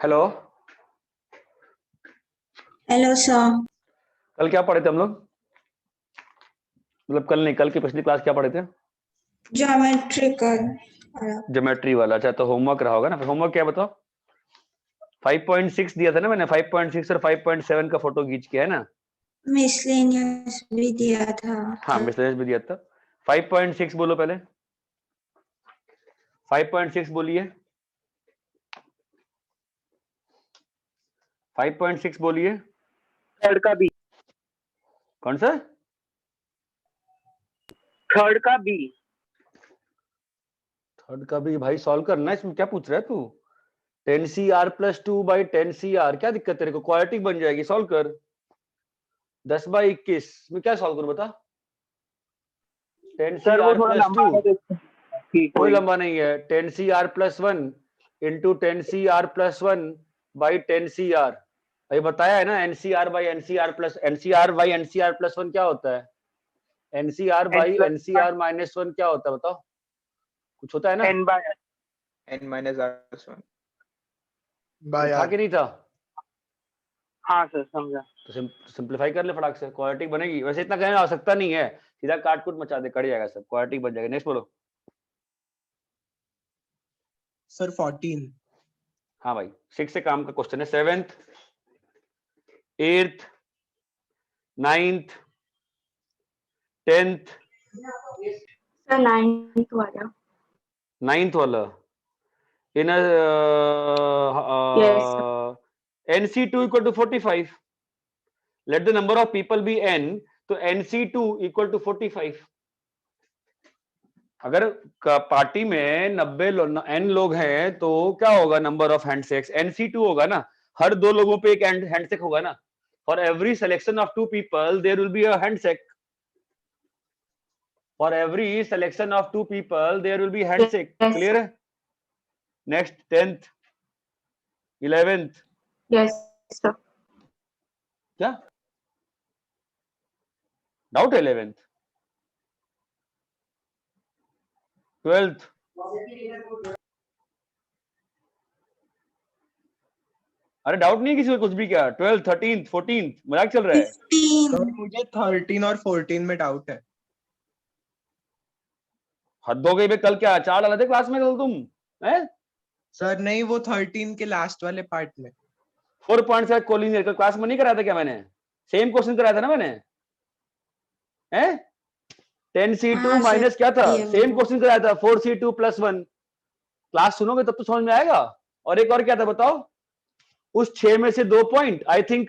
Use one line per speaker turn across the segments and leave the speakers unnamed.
Hello.
Hello sir.
कल क्या पढ़े थे हम लोग? मतलब कल नहीं, कल की पिछली क्लास क्या पढ़े थे?
ज्योमेट्रिकल।
ज्योमेट्री वाला। अच्छा, तो होमवर्क रहा होगा ना। फिर होमवर्क क्या बताओ? 5.6 दिया था ना मैंने। 5.6 और 5.7 का फोटो खींच के, है ना?
मिसलेनियस भी दिया था।
हाँ, मिसलेनियस भी दिया था। 5.6 बोलो पहले। 5.6 बोलिए। 5.6 बोलिए।
थर्ड का बी।
कौन सा?
थर्ड का बी।
थर्ड का भी भाई सॉल्व करना है। इसमें क्या पूछ रहा है तू? 10 CR + 2/10 CR। क्या दिक्कत तेरे को? क्वाड्रेटिक बन जाएगी, सॉल्व कर। 10/21 में क्या सॉल्व करूं बता?
सर वो
10 CR
थोड़ा
+
लंबा
2
है तो ठीक
कोई
वही।
लंबा नहीं है। 10 CR + 1 × 10 CR + 1/10 CR। अभी बताया है ना, NCR/NCR+NCR/NCR+1 क्या होता है? NCR/NCR -1 क्या होता है बताओ? कुछ होता है ना?
n/n-1
था कि नहीं था?
हाँ सर समझा।
तो सिंप्लीफाई कर ले फटाक से, क्वाड्रेटिक बनेगी। वैसे इतना कहने आवश्यकता नहीं है, सीधा काट कूट मचा दे, कट जाएगा सब, क्वाड्रेटिक बन जाएगा। नेक्स्ट बोलो।
सर 14।
हाँ भाई, 6 से काम का क्वेश्चन है। 7th 8th 9th 10th।
Sir 9th वाला।
9th वाला इन
Yes.
NC2 = 45। Let the number of people be n, तो NC2 = 45। अगर पार्टी में 90 n लोग हैं तो क्या होगा? नंबर ऑफ हैंडशेक्स NC2 होगा ना। हर 2 लोगों पे एक हैंडशेक होगा ना। For every selection of 2 people there will be a handshake. For every selection of 2 people there will be handshake.
Yes.
Clear है? Next 10th 11th।
Yes, sir.
क्या doubt है? 11th 12th। अरे डाउट नहीं है किसी को कुछ भी? क्या 12th 13th 14th मजाक चल रहा है?
15।
सर मुझे 13 और 14 में डाउट है।
हद हो गई बे। कल क्या 4 डाले थे क्लास में कल तुम? हैं?
सर नहीं, वो 13 के लास्ट वाले पार्ट में।
4.7 कोलिनियर कल क्लास में नहीं कराया था क्या मैंने? सेम क्वेश्चन कराया था ना मैंने? हैं? 10C2
हाँ सर,
माइनस क्या था?
ये
सेम
वो।
क्वेश्चन कराया था। 4C2 + 1। क्लास सुनोगे तब तो समझ में आएगा। और एक और क्या था बताओ? उस 6 में से 2 पॉइंट आई थिंक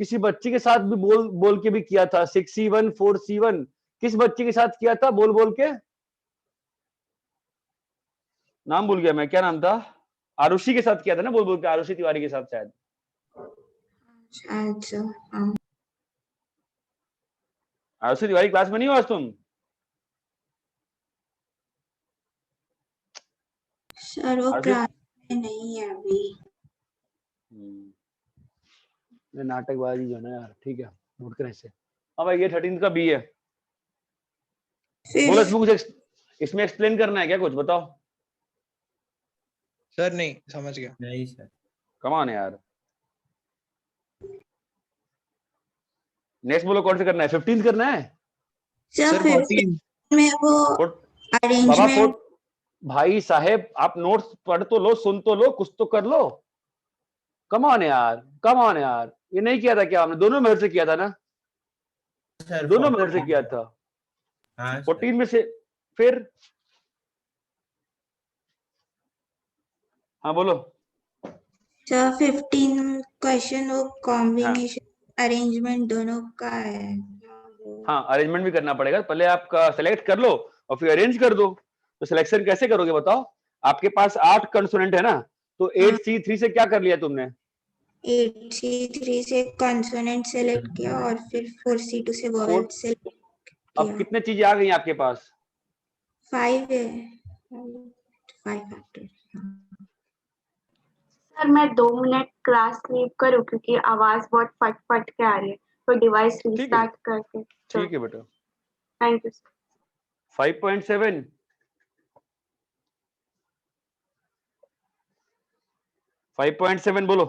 किसी बच्ची के साथ भी बोल बोल के भी किया था। 6C1 4C1 किस बच्ची के साथ किया था बोल बोल के? नाम भूल गया मैं, क्या नाम था? आरुषि के साथ किया था ना बोल बोल के, आरुषि तिवारी के साथ शायद।
अच्छा हाँ।
आरुषि तिवारी क्लास में नहीं हो आज तुम?
सर वो
आरुषि
क्लास में नहीं है अभी।
नाटकबाजी जो है ना यार। ठीक है, नोट करें इसे। हाँ भाई, ये 13th का बी है।
फिर
बोलो इसमें कुछ इसमें एक्सप्लेन करना है क्या? कुछ बताओ।
सर नहीं समझ गया।
नहीं सर।
कम ऑन यार। नेक्स्ट बोलो कौन से करना है? 15th करना है?
Sir
sir 14।
15 में वो
बाबा
अरेंजमेंट।
भाई साहेब, आप नोट्स पढ़ तो लो, सुन तो लो, कुछ तो कर लो। कम ऑन यार, कम ऑन यार। ये नहीं किया था क्या हमने? दोनों मेथड से किया था ना?
सर
दोनों मेथड से
14।
किया था।
हाँ सर।
14 में से फिर हाँ बोलो।
सर 15 क्वेश्चन वो
हाँ
कॉम्बिनेशन अरेंजमेंट दोनों का है।
हाँ, अरेंजमेंट भी करना पड़ेगा। पहले आप सेलेक्ट कर लो और फिर अरेंज कर दो। तो सिलेक्शन कैसे करोगे बताओ? आपके पास 8 कंसोनेंट है ना, तो 8C3 से क्या कर लिया तुमने?
8C3 से कंसोनेंट सेलेक्ट किया और फिर 4C2 से वोवेल
फोर
सेलेक्ट
अब
किया।
कितने चीजें आ गई आपके पास?
5 है। 5 फैक्टर।
सर मैं 2 मिनट क्लास लीव करूँ क्योंकि आवाज बहुत फट फट के आ रही है, तो डिवाइस
ठीक है,
रिस्टार्ट करके।
ठीक है बेटा।
Thank you sir.
5.7 5.7 बोलो।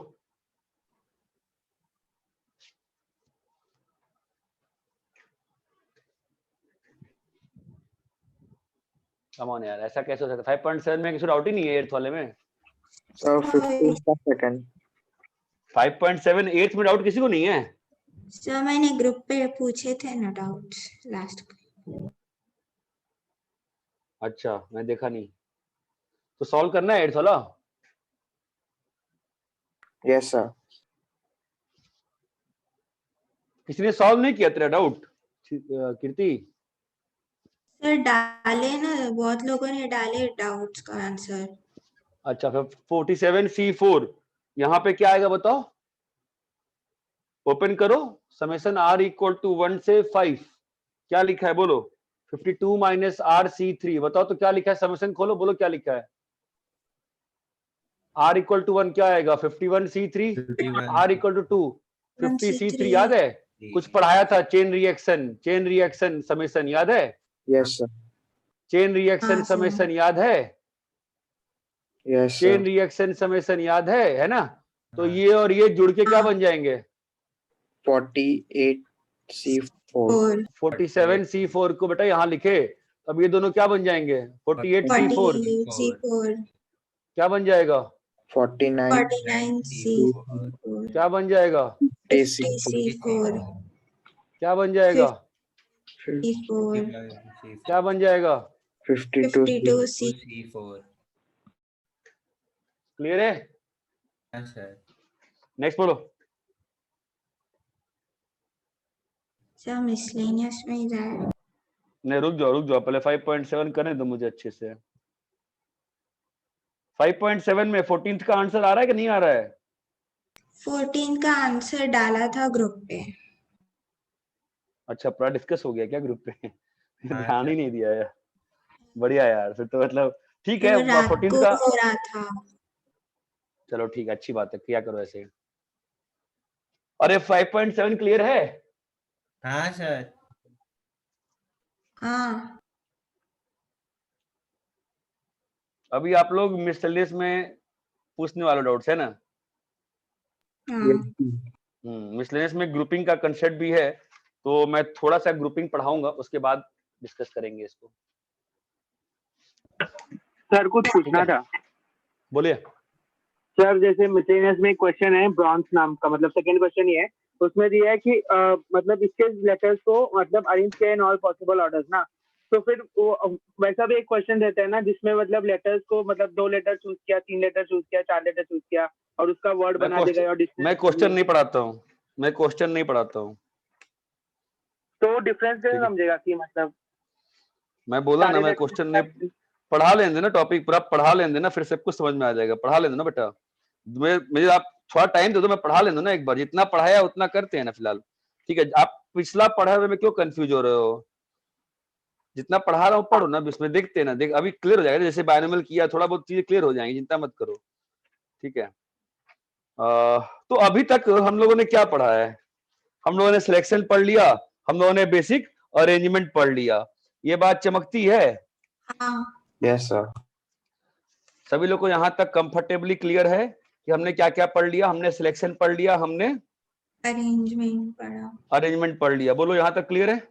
कम ऑन यार, ऐसा कैसे हो सकता है? 5.7 में किसी डाउट ही नहीं है एट्थ वाले में।
सर 15 सेकंड
5.7 एट्थ में डाउट किसी को नहीं है?
सर मैंने ग्रुप पे पूछे थे ना डाउट्स लास्ट।
अच्छा, मैं देखा नहीं। तो सॉल्व करना है एट्थ वाला।
यस सर
किसी ने सॉल्व नहीं किया तेरा डाउट कीर्ति?
सर डाले ना, बहुत लोगों ने डाले डाउट्स का आंसर।
अच्छा, फिर 47C4 यहाँ पे क्या आएगा बताओ? ओपन करो, समेशन r इक्वल टू 1 से 5 क्या लिखा है बोलो? 52 माइनस RC3 बताओ तो क्या लिखा है? समेशन खोलो, बोलो क्या लिखा है? r इक्वल टू 1 क्या आएगा? 51C3 r equal to 2 50C3 याद है? कुछ पढ़ाया था, चेन रिएक्शन समेशन याद है?
यस सर
चेन रिएक्शन
हाँ, सर।
समेशन याद है?
Yes
chain
sir
reaction summation याद है ना? तो ये और ये जुड़ के क्या बन जाएंगे?
48C4
47C4 को बेटा यहाँ लिखे, अब ये दोनों क्या बन जाएंगे? 48C4
48C4
क्या बन जाएगा?
49C4
क्या बन जाएगा?
50C4
क्या बन जाएगा?
C4
क्या बन जाएगा?
52C।
क्लियर है? नेक्स्ट बोलो।
सर मिसलेनियस में ही जाए।
नहीं, रुक जाओ पहले 5.7 करने दो मुझे अच्छे से। 5.7 में 14th का आंसर आ रहा है कि नहीं आ रहा है?
14 का आंसर डाला था ग्रुप पे।
अच्छा, पूरा डिस्कस हो गया क्या ग्रुप पे? ध्यान ही नहीं दिया यार। बढ़िया यार, फिर तो मतलब ठीक है।
तो रात
14th
को
का
हो रहा था।
चलो ठीक है, अच्छी बात है, किया करो ऐसे। अरे 5.7 क्लियर है?
हाँ सर
हाँ
अभी आप लोग मिसलेनियस में पूछने वाले डाउट्स है ना?
हाँ
मिसलेनियस में ग्रुपिंग का कंसेप्ट भी है, तो मैं थोड़ा सा ग्रुपिंग पढ़ाऊंगा, उसके बाद डिस्कस करेंगे इसको।
सर कुछ पूछना था।
बोलिए।
सर जैसे मिसलेनियस में क्वेश्चन है ब्रॉन्ज नाम का, मतलब सेकंड क्वेश्चन ये है, उसमें दिया है कि मतलब इसके लेटर्स को मतलब अरेंज किया इन ऑल पॉसिबल ऑर्डर्स ना, तो फिर वो वैसा भी एक क्वेश्चन रहता है ना जिसमें मतलब लेटर्स को मतलब 2 लेटर चूज किया, 3 लेटर चूज किया, 4 लेटर चूज किया और उसका वर्ड बना देगा। और
मैं क्वेश्चन नहीं पढ़ाता हूँ।
तो डिफरेंस कैसे समझेगा कि मतलब
मैं बोला ना,
सारे
मैं
letters
क्वेश्चन नहीं पढ़ा लेने देना, टॉपिक पूरा पढ़ा लेने देना, फिर सब कुछ समझ में आ जाएगा। पढ़ा लेने देना बेटा, मुझे आप थोड़ा टाइम दे दो, मैं पढ़ा लेने दो ना एक बार। जितना पढ़ाया उतना करते हैं ना फिलहाल, ठीक है? आप पिछला पढ़ा हुए में क्यों कंफ्यूज हो रहे हो? जितना पढ़ा रहा हूँ पढ़ो ना, इसमें देखते हैं ना, देख अभी क्लियर हो जाएगा। जैसे बायनोमियल किया, थोड़ा बहुत चीजें क्लियर हो जाएंगी, चिंता मत करो, ठीक है? तो अभी तक हम लोगों ने क्या पढ़ा है? हम लोगों ने सिलेक्शन पढ़ लिया, हम लोगों ने बेसिक अरेंजमेंट पढ़ लिया। ये बात चमकती है?
हाँ
यस सर
सभी लोग को यहाँ तक कंफर्टेबली क्लियर है कि हमने क्या क्या पढ़ लिया? हमने सिलेक्शन पढ़ लिया, हमने अरेंजमेंट पढ़ लिया। बोलो यहाँ तक क्लियर है?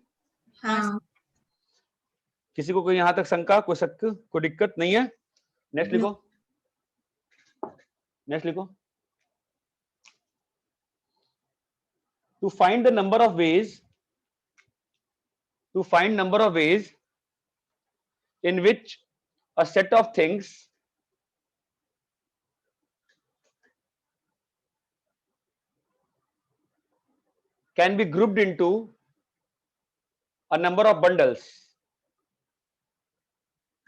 हाँ
किसी को कोई यहाँ तक शंका, कोई शक, कोई दिक्कत नहीं है? नेक्स्ट लिखो, नेक्स्ट लिखो। To find the number of ways in which a set of things can be grouped into a number of bundles.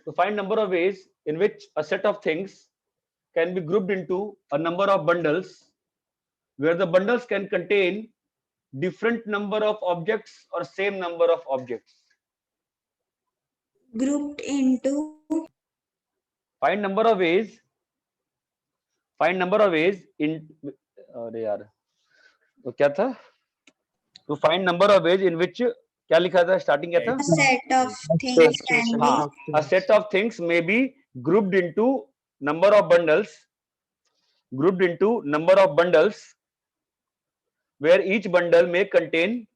To find number of ways in which a set of things can be grouped into a number of bundles, where the bundles can contain different number of objects or same number of objects.
grouped into
Find number of ways in अरे यार तो क्या था? To find number of ways in which क्या लिखा था? Starting क्या था?
a set of things can be
हाँ, a set of things may be grouped into number of bundles grouped into number of bundles where each bundle may contain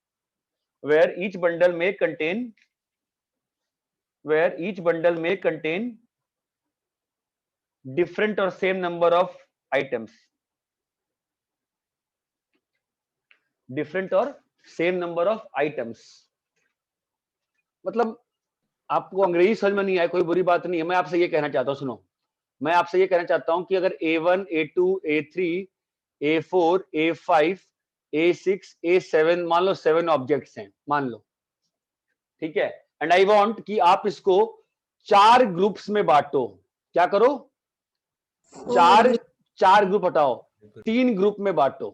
different or same number of items. Different or same number of items. मतलब आपको अंग्रेजी समझ में नहीं आया कोई बुरी बात नहीं है, मैं आपसे ये कहना चाहता हूं, सुनो, मैं आपसे ये कहना चाहता हूं कि अगर A1, A2, A3, A4, A5, A6, A7 मान लो 7 ऑब्जेक्ट्स हैं, मान लो, ठीक है, एंड आई वांट कि आप इसको 4 ग्रुप्स में बांटो। क्या करो? चार ग्रुप हटाओ, 3 ग्रुप में बांटो।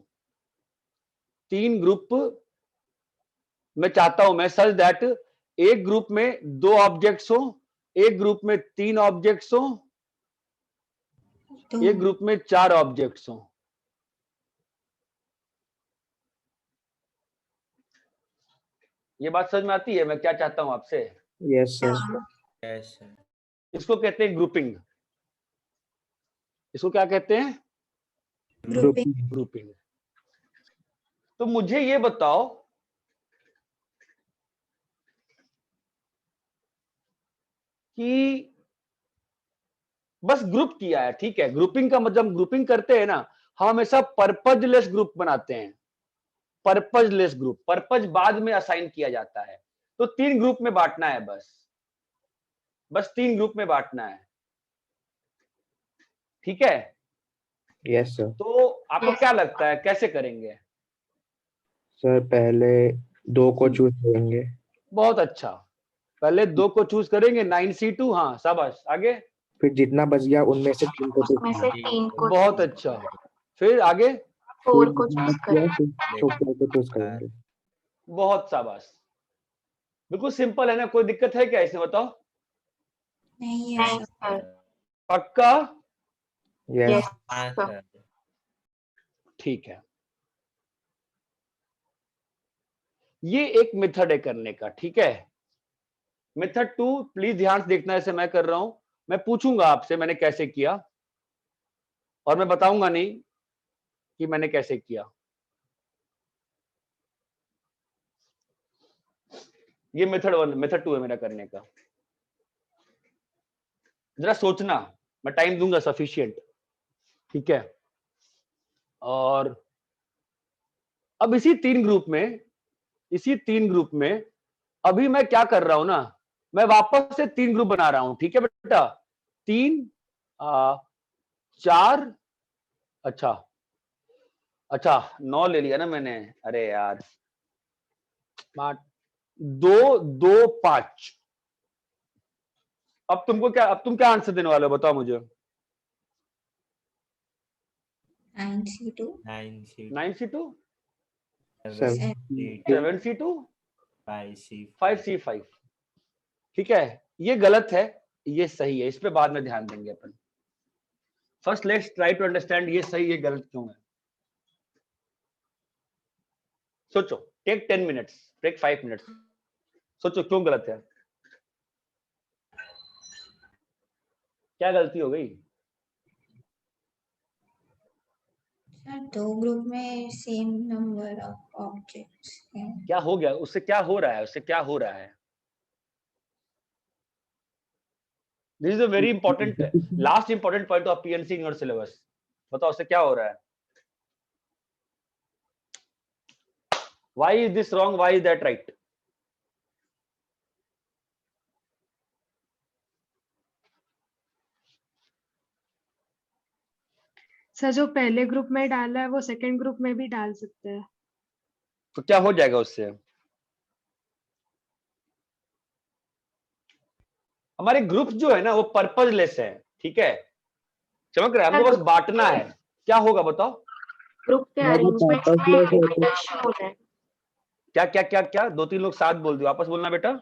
3 ग्रुप मैं चाहता हूं मैं सच दैट एक ग्रुप में 2 ऑब्जेक्ट्स हो, एक ग्रुप में 3 ऑब्जेक्ट्स हो, एक ग्रुप में 4 ऑब्जेक्ट्स हो। ये बात समझ में आती है मैं क्या चाहता हूं आपसे?
Yes, sir.
Yes, sir.
इसको कहते हैं ग्रुपिंग। इसको क्या कहते हैं?
ग्रुपिंग।
ग्रुपिंग। तो मुझे ये बताओ कि बस ग्रुप किया है, ठीक है, ग्रुपिंग का मतलब ग्रुपिंग करते हैं ना, हम हमेशा पर्पजलेस ग्रुप बनाते हैं। पर्पजलेस ग्रुप, पर्पज बाद में असाइन किया जाता है। तो 3 ग्रुप में बांटना है, बस 3 ग्रुप में बांटना है, ठीक है?
Yes, sir.
तो आपको क्या लगता है कैसे करेंगे?
सर पहले 2 को चूज करेंगे।
बहुत अच्छा, पहले 2 को चूज करेंगे, 9C2, हाँ शाबाश, आगे?
फिर जितना बच गया उनमें से 3 को
उसमें से 3 को
बहुत अच्छा, फिर आगे?
4 को चूज करें।
छोटे को चूज करेंगे।
बहुत शाबाश, बिल्कुल सिंपल है ना, कोई दिक्कत है क्या इसमें बताओ?
नहीं है
नहीं
सर।
सर।
पक्का?
Yes.
यस
हाँ
सर।
सर।
ठीक है, ये एक मेथड है करने का, ठीक है? मेथड 2 प्लीज ध्यान से देखना, ऐसे मैं कर रहा हूं, मैं पूछूंगा आपसे मैंने कैसे किया और मैं बताऊंगा नहीं कि मैंने कैसे किया। ये मेथड 1, मेथड 2 है मेरा करने का। जरा सोचना, मैं टाइम दूंगा सफिशिएंट, ठीक है? और अब इसी 3 ग्रुप में अभी मैं क्या कर रहा हूं ना, मैं वापस से 3 ग्रुप बना रहा हूं, ठीक है बेटा? 3 4, अच्छा 9 ले लिया ना मैंने, अरे यार, 2 2 5। अब तुम क्या आंसर देने वाले हो बताओ मुझे?
9C2
9C2,
7.
7C2,
5C5.
5C5, ठीक है? ये गलत है, ये सही है, इस पे बाद में ध्यान देंगे अपन। First let's try to understand ये सही ये गलत क्यों है। सोचो, टेक 10 मिनट्स, टेक 5 मिनट्स, सोचो क्यों गलत है, क्या गलती हो गई?
सर 2 ग्रुप में सेम नंबर ऑफ ऑब्जेक्ट्स हैं।
क्या हो गया उससे? क्या हो रहा है उससे? क्या हो रहा है? This is a very important, last important point of PNC in your syllabus. बताओ उससे क्या हो रहा है? Why is this wrong, why is that right?
Sir जो पहले ग्रुप में डाला है वो सेकंड ग्रुप में भी डाल सकते हैं।
तो क्या हो जाएगा उससे? हमारे ग्रुप जो है ना वो पर्पजलेस है, ठीक है? चमक रहा है, हमको बस बांटना है। क्या होगा बताओ?
ग्रुप के अरेंजमेंट में रिपीटेशन हो जाए।
क्या 2-3 लोग साथ बोल दो, आपस बोलना बेटा।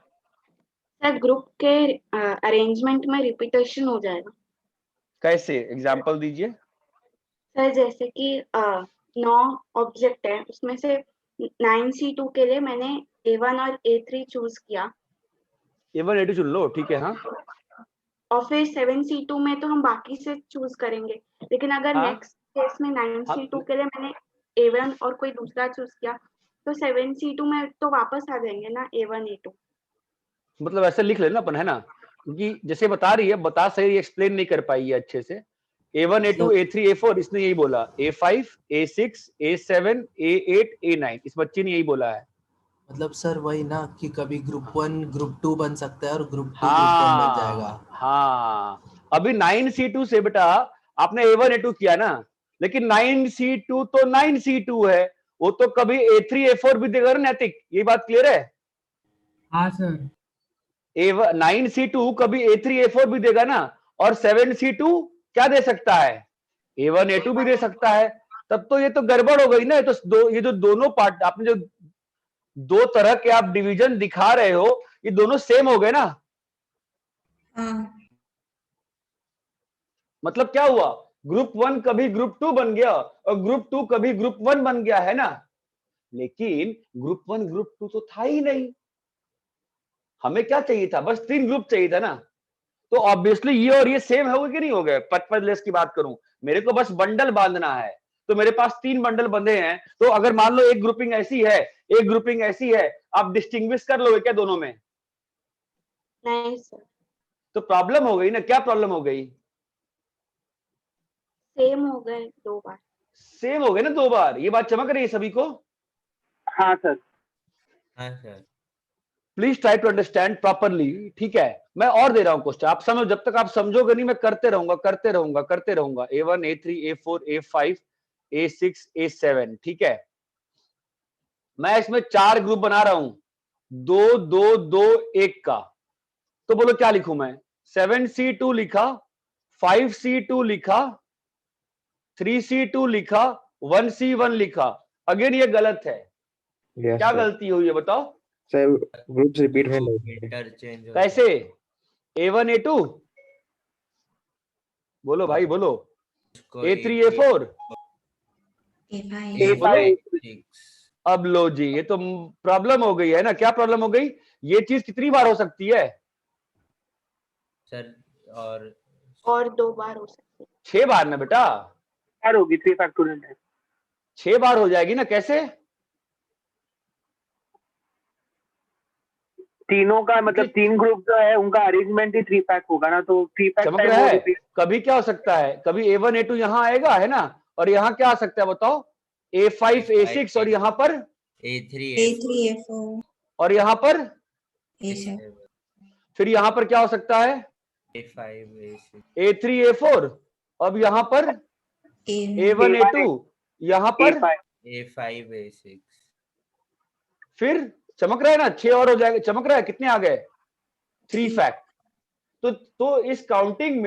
सर ग्रुप के अरेंजमेंट में रिपीटेशन हो जाएगा।
कैसे? एग्जांपल दीजिए।
सर जैसे कि 9 ऑब्जेक्ट है, उसमें से 9C2 के लिए मैंने A1 और A3 चूज किया,
A1 A2 चुन लो, ठीक है? हाँ,
और फिर 7C2 में तो हम बाकी से चूज करेंगे, लेकिन अगर
हाँ।
नेक्स्ट केस में 9C2 के लिए मैंने A1 और कोई दूसरा चूज किया, तो 7C2 में तो वापस आ जाएंगे ना A1 A2।
मतलब ऐसे लिख लेना अपन, है ना, क्योंकि जैसे बता रही है, बता सही, एक्सप्लेन नहीं कर पाई है अच्छे से। A1 A2 A3 A4 इसने यही बोला, A5 A6 A7 A8 A9 इस बच्ची ने यही बोला है।
मतलब सर वही ना कि कभी ग्रुप 1 ग्रुप 2 बन सकता है और ग्रुप 2 ग्रुप 1 बन जाएगा।
हाँ, अभी 9C2 से बेटा आपने A1 A2 किया ना, लेकिन 9C2 तो 9C2 है, वो तो कभी A3 A4 भी देगा ना नैतिक, ये बात क्लियर है?
हाँ सर।
A1 9C2 कभी A3 A4 भी देगा ना, और 7C2 क्या दे सकता है? A1 A2 भी दे सकता है। तब तो ये तो गड़बड़ हो गई ना, ये जो दोनों पार्ट आपने जो दो तरह के आप डिवीजन दिखा रहे हो, ये दोनों सेम हो गए ना।
हाँ
मतलब क्या हुआ, ग्रुप 1 कभी ग्रुप 2 बन गया और ग्रुप 2 कभी ग्रुप 1 बन गया, है ना। लेकिन ग्रुप 1 ग्रुप 2 तो था ही नहीं, हमें क्या चाहिए था, बस 3 ग्रुप चाहिए था ना। तो ऑब्वियसली ये और ये सेम हो गए कि नहीं हो गए? पर्पजलेस की बात करूं, मेरे को बस बंडल बांधना है, तो मेरे पास 3 बंडल बंधे हैं, तो अगर मान लो एक ग्रुपिंग ऐसी है, एक ग्रुपिंग ऐसी है, आप डिस्टिंग्विश कर लोगे क्या दोनों में?
नहीं सर,
तो प्रॉब्लम हो गई ना, क्या प्रॉब्लम हो गई?
सेम हो गए 2 बार।
सेम हो गए ना 2 बार, ये बात चमक रही है सभी को?
हाँ सर।
हाँ sir.
Please try to understand properly, ठीक है। मैं और दे रहा हूं क्वेश्चन, आप समझो, जब तक आप समझोगे नहीं मैं करते रहूंगा करते रहूंगा करते रहूंगा। A1 A3 A4 A5 A6 A7, ठीक है। मैं इसमें 4 ग्रुप बना रहा हूं, 2 2 2 1 का। तो बोलो क्या लिखूं मैं? 7C2 लिखा, 5C2 लिखा, 3C2 लिखा, 1C1 लिखा। अगेन ये गलत है,
यस
क्या
सर।
गलती हुई है बताओ?
सर ग्रुप्स रिपीट में नहीं होते।
इंटरचेंज
कैसे? A1 A2 बोलो भाई बोलो, A3 A4
A5
बोलो। अब लो जी, ये तो प्रॉब्लम हो गई है ना। क्या प्रॉब्लम हो गई? ये चीज कितनी बार हो सकती है?
सर और
और 2 बार हो सकते हैं।
6 बार ना बेटा,
यार होगी 3 फैक्टोरियल है।
6 बार हो जाएगी ना, कैसे?
तीनों का मतलब 3 ग्रुप जो है उनका अरेंजमेंट ही 3 पैक होगा ना, तो 3 पैक
चमक
टाइम
रहा
वो
है?
रिपीट।
कभी क्या हो सकता है, कभी A1 A2 यहां आएगा, है ना, और यहां क्या आ सकता है बताओ? A5 A6, और यहां पर
A3
A3 A4
और यहां पर
A7
फिर यहां पर क्या हो सकता है?
A5 A6
A3 A4, अब यहां पर A1
A1
A2, यहां पर
A5 A6
फिर चमक रहा है ना, 6 और हो जाएगा। चमक रहा है? कितने आ गए? 3 फैक्ट। तो इस काउंटिंग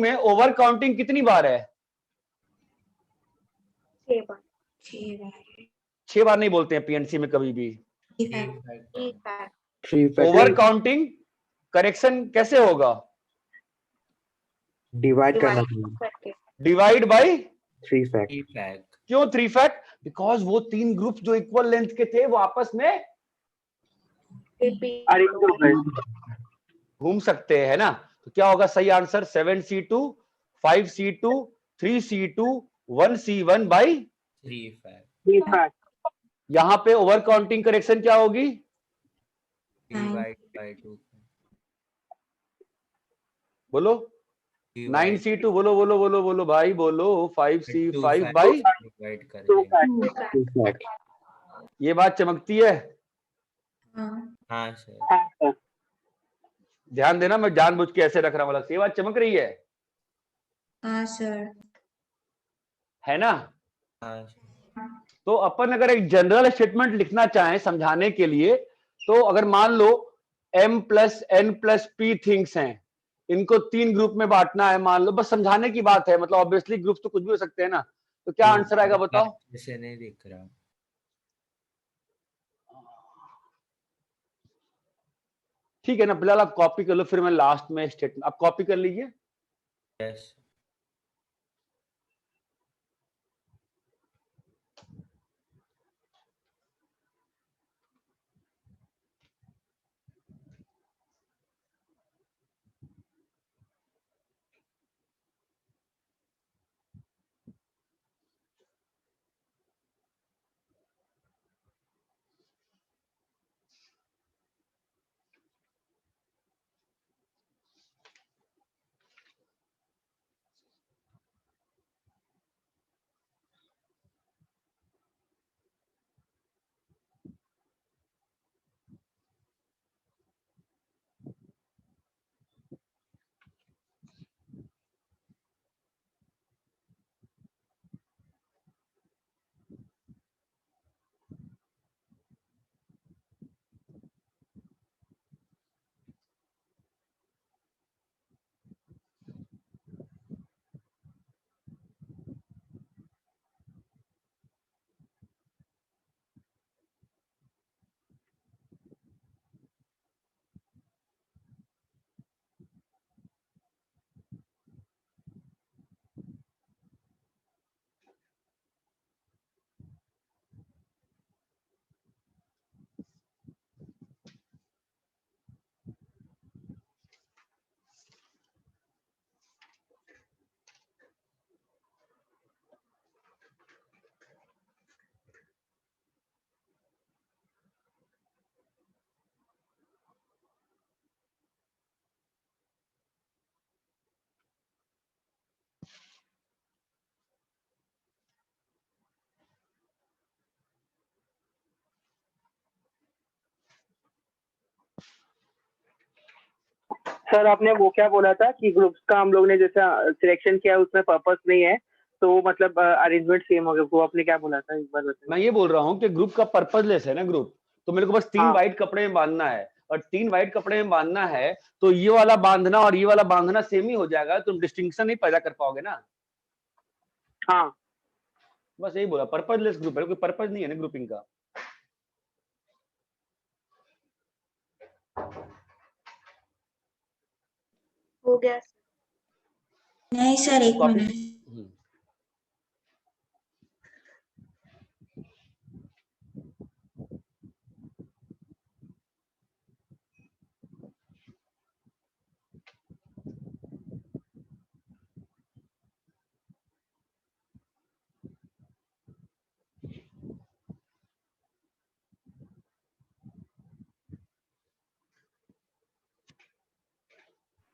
में ओवर काउंटिंग कितनी बार है?
6 बार।
6 बार
6 बार नहीं बोलते हैं पीएनसी में कभी भी।
3
3
fact
3 pack.
3
over
factor
counting correction कैसे होगा?
डिवाइड करना
डिवाइड
चाहिए।
करके।
Divide by
3 fact.
3 पैक।
क्यों 3 फैक्ट? बिकॉज वो 3 ग्रुप जो इक्वल लेंथ के थे वो आपस में
रिपीट
अरेंज
हो
हो
गए।
गए।
घूम सकते हैं, है ना। तो क्या होगा सही answer? 7C2 5C2 3C2 1C1 by
3 pack.
3 pack.
यहां पे ओवर काउंटिंग करेक्शन क्या होगी?
डिवाइड बाय 2
बोलो।
डिवाइड
9C2 बोलो बोलो बोलो बोलो भाई बोलो। 5C5 बाई
डिवाइड कर
2
देंगे।
पैक।
2 फैक्ट।
ये बात चमकती है?
हाँ
हाँ सर।
हाँ सर।
ध्यान देना, मैं जानबूझ के ऐसे रख रहा हूं, अलग से। ये बात चमक रही
हाँ सर
है ना।
हाँ सर।
तो अपन अगर एक जनरल स्टेटमेंट लिखना चाहें समझाने के लिए, तो अगर मान लो M+N+P थिंग्स हैं, इनको 3 ग्रुप में बांटना है, मान लो, बस समझाने की बात है, मतलब ऑब्वियसली ग्रुप तो कुछ भी हो सकते हैं ना। तो क्या आंसर आएगा बताओ?
जैसे नहीं दिख रहा।
ठीक है ना, फिलहाल आप कॉपी कर लो, फिर मैं लास्ट में स्टेटमेंट, आप कॉपी कर लीजिए।
यस।
सर आपने वो क्या बोला था कि ग्रुप्स का हम लोग ने जैसा सिलेक्शन किया उसमें पर्पस नहीं है, तो मतलब अरेंजमेंट सेम हो गया, वो आपने क्या बोला था एक बार बताइए।
मैं ये बोल रहा हूँ कि ग्रुप का पर्पजलेस है ना ग्रुप, तो मेरे को बस 3
हाँ।
व्हाइट कपड़े में बांधना है, और 3 व्हाइट कपड़े में बांधना है तो ये वाला बांधना और ये वाला बांधना सेम ही हो जाएगा, तुम डिस्टिंक्शन नहीं पैदा कर पाओगे ना।
हाँ
बस यही बोला, पर्पजलेस ग्रुप है, कोई पर्पज नहीं है ना ग्रुपिंग का।
हो गया।
नहीं सर, एक
कॉपी
मिनट।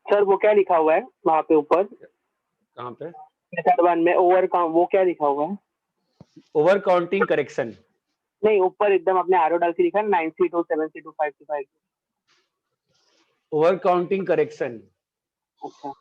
सर वो क्या लिखा हुआ है वहाँ पे ऊपर
कहाँ पे?
मेथड 1 में ओवर वो क्या लिखा हुआ है?
Over counting correction.
नहीं, ऊपर एकदम अपने आरो डाल के लिखा है 9C2 7C2 5C5।
Over counting correction.
अच्छा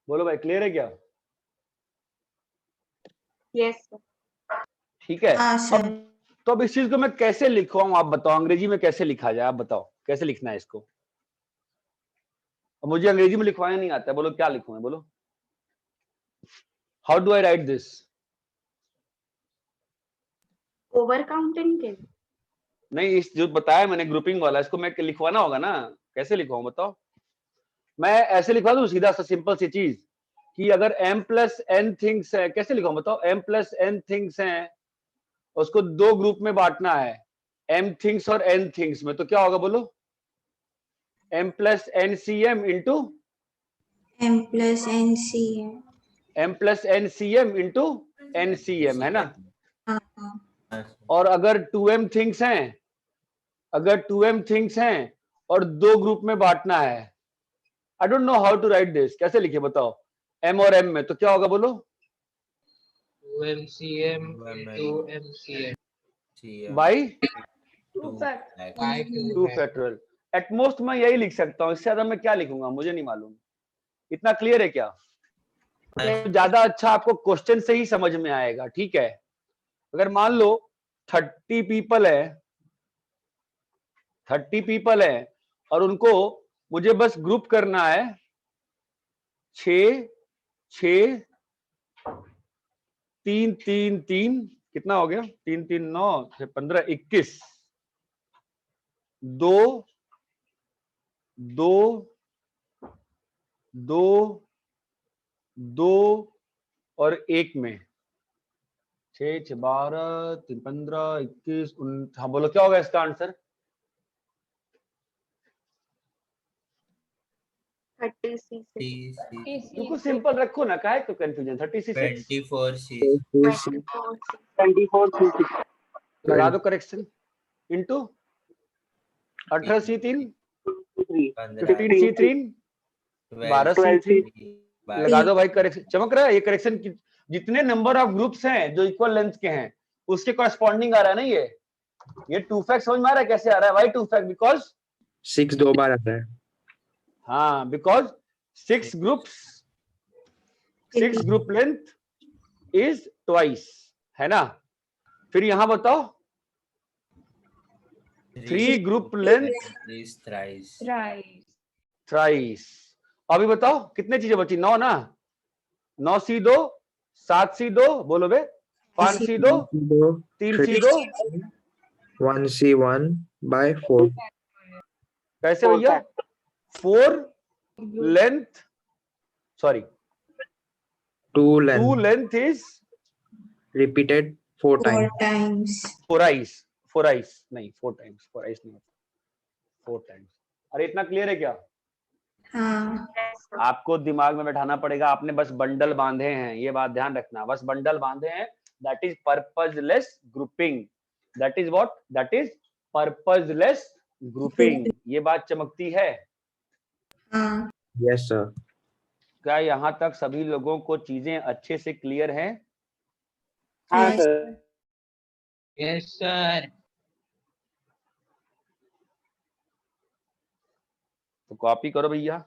बोलो भाई, क्लियर है क्या?
यस।
ठीक है।
हाँ सर।
तो अब इस चीज को मैं कैसे लिखवाऊं, आप बताओ, अंग्रेजी में कैसे लिखा जाए, आप बताओ कैसे लिखना है इसको। अब मुझे अंग्रेजी में लिखवाना नहीं आता है, बोलो क्या लिखूं मैं, बोलो how do I right this?
Over counting के
नहीं, इस जो बताया मैंने ग्रुपिंग वाला, इसको मैं लिखवाना होगा ना, कैसे लिखवाऊं बताओ। मैं ऐसे लिखवा दूं सीधा सा सिंपल सी चीज कि अगर m+n थिंग्स है, कैसे लिखवाऊं बताओ, m+n थिंग्स हैं, उसको 2 ग्रुप में बांटना है, m थिंग्स और n थिंग्स में, तो क्या होगा बोलो, m+n(cm) into
M+NCM।
m+n(cm) into n(cm) है ना।
हाँ।
हाँ सर।
और अगर 2m थिंग्स हैं, अगर 2m थिंग्स हैं और 2 ग्रुप में बांटना है, I don't know how to write this, कैसे लिखे बताओ, m और m में, तो क्या होगा बोलो,
2MCM into MCM
by
2
by 2
2 factorial. At most मैं यही लिख सकता हूँ, इससे ज्यादा मैं क्या लिखूंगा मुझे नहीं मालूम। इतना क्लियर है क्या? तो ज्यादा अच्छा आपको क्वेश्चन से ही समझ में आएगा, ठीक है। अगर मान लो 30 पीपल है, 30 पीपल है और उनको मुझे बस ग्रुप करना है 6 6 3 3 3, कितना हो गया, 3 3 9 15 21, 2 2 2 2 और 1 में 6 6 12 3 15 21 हाँ बोलो क्या होगा इसका आंसर?
36
बिल्कुल सिंपल रखो ना, काहे तो कंफ्यूजन। 36
24C
24C
लगा दो correction, into 18C3 15C3 12C3 लगा दो भाई, करेक्शन चमक रहा है ये करेक्शन की। जितने नंबर ऑफ ग्रुप्स हैं जो इक्वल लेंथ के हैं उसके कॉरेस्पॉन्डिंग आ रहा है ना ये 2 फैक्ट समझ में आ रहा है कैसे आ रहा है भाई? 2 फैक्ट बिकॉज
6 2 बार आता है।
हाँ, because 6 groups 6 group length is twice, है ना। फिर यहां बताओ 3 group length
is thrice
thrice. अभी बताओ कितने चीजें बची, 9 ना, 9C2 7C2 बोलो बे, 5C2 3C2
1C1 by 4
कैसे भैया, 4 length sorry
2
2
length
length is
repeated 4
4
times.
times।
फोराइस नहीं, 4 टाइम्स, फोराइस नहीं, 4 टाइम्स। अरे इतना क्लियर है क्या?
हाँ
Yes, sir.
आपको दिमाग में बैठाना पड़ेगा, आपने बस बंडल बांधे हैं, ये बात ध्यान रखना, बस बंडल बांधे हैं, that is purposeless grouping, that is what, that is purposeless grouping. ये बात चमकती है?
हाँ
यस सर।
क्या यहाँ तक सभी लोगों को चीजें अच्छे से क्लियर हैं?
हाँ
Yes.
सर।
Yes, sir.
तो कॉपी करो भैया।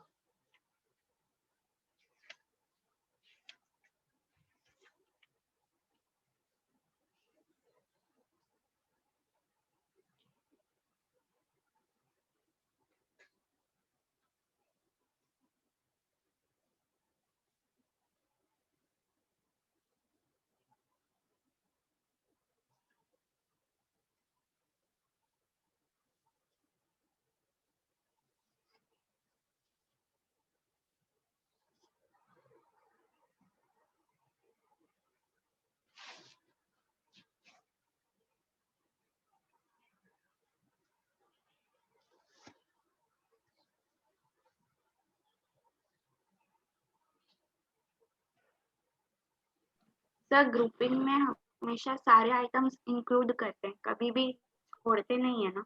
सर ग्रुपिंग में हमेशा सारे आइटम्स इंक्लूड करते हैं, कभी भी छोड़ते नहीं है ना।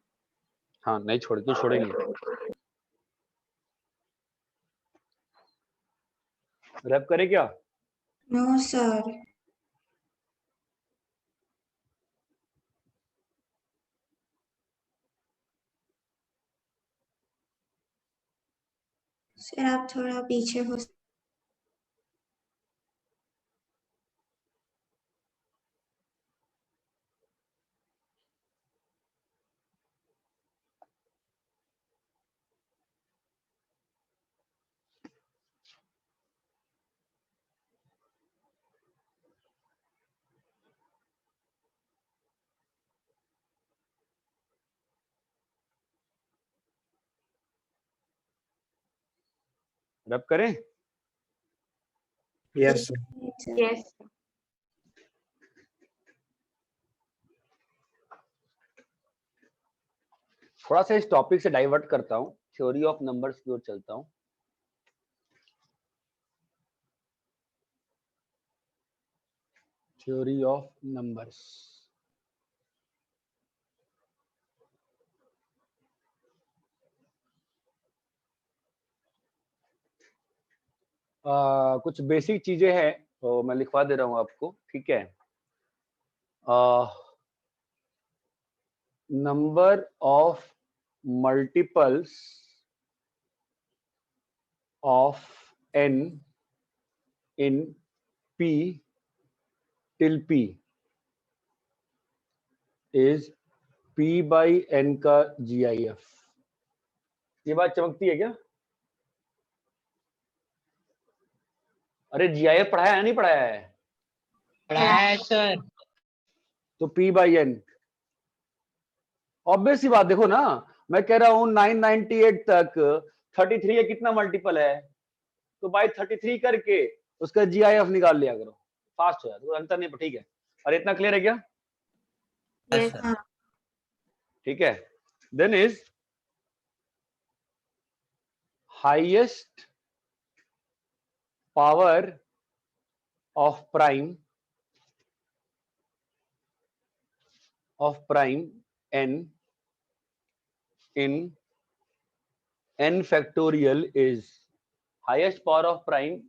हाँ नहीं छोड़े, क्यों छोड़ेंगे? रैप करे क्या?
No, sir. सर आप थोड़ा पीछे हो।
रैप करें?
Yes sir.
यस
थोड़ा सा इस टॉपिक से डाइवर्ट करता हूँ, थ्योरी ऑफ नंबर्स की ओर चलता हूँ। थ्योरी ऑफ नंबर्स, कुछ बेसिक चीजें हैं तो मैं लिखवा दे रहा हूँ आपको, ठीक है? Number of multiples of n in p till p is p by n का GIF। ये बात चमकती है क्या? अरे GIF पढ़ाया है नहीं पढ़ाया है?
पढ़ाया है सर।
तो p by n ऑब्वियस सी बात, देखो ना, मैं कह रहा हूं 998 तक 33 का कितना मल्टीपल है, तो बाय 33 करके उसका GIF निकाल लिया करो, फास्ट हो जाता है, अंतर नहीं, ठीक है? और इतना क्लियर है क्या?
Yes,
yes
sir.
ठीक है। Then is highest power of prime n in n factorial is, highest power of prime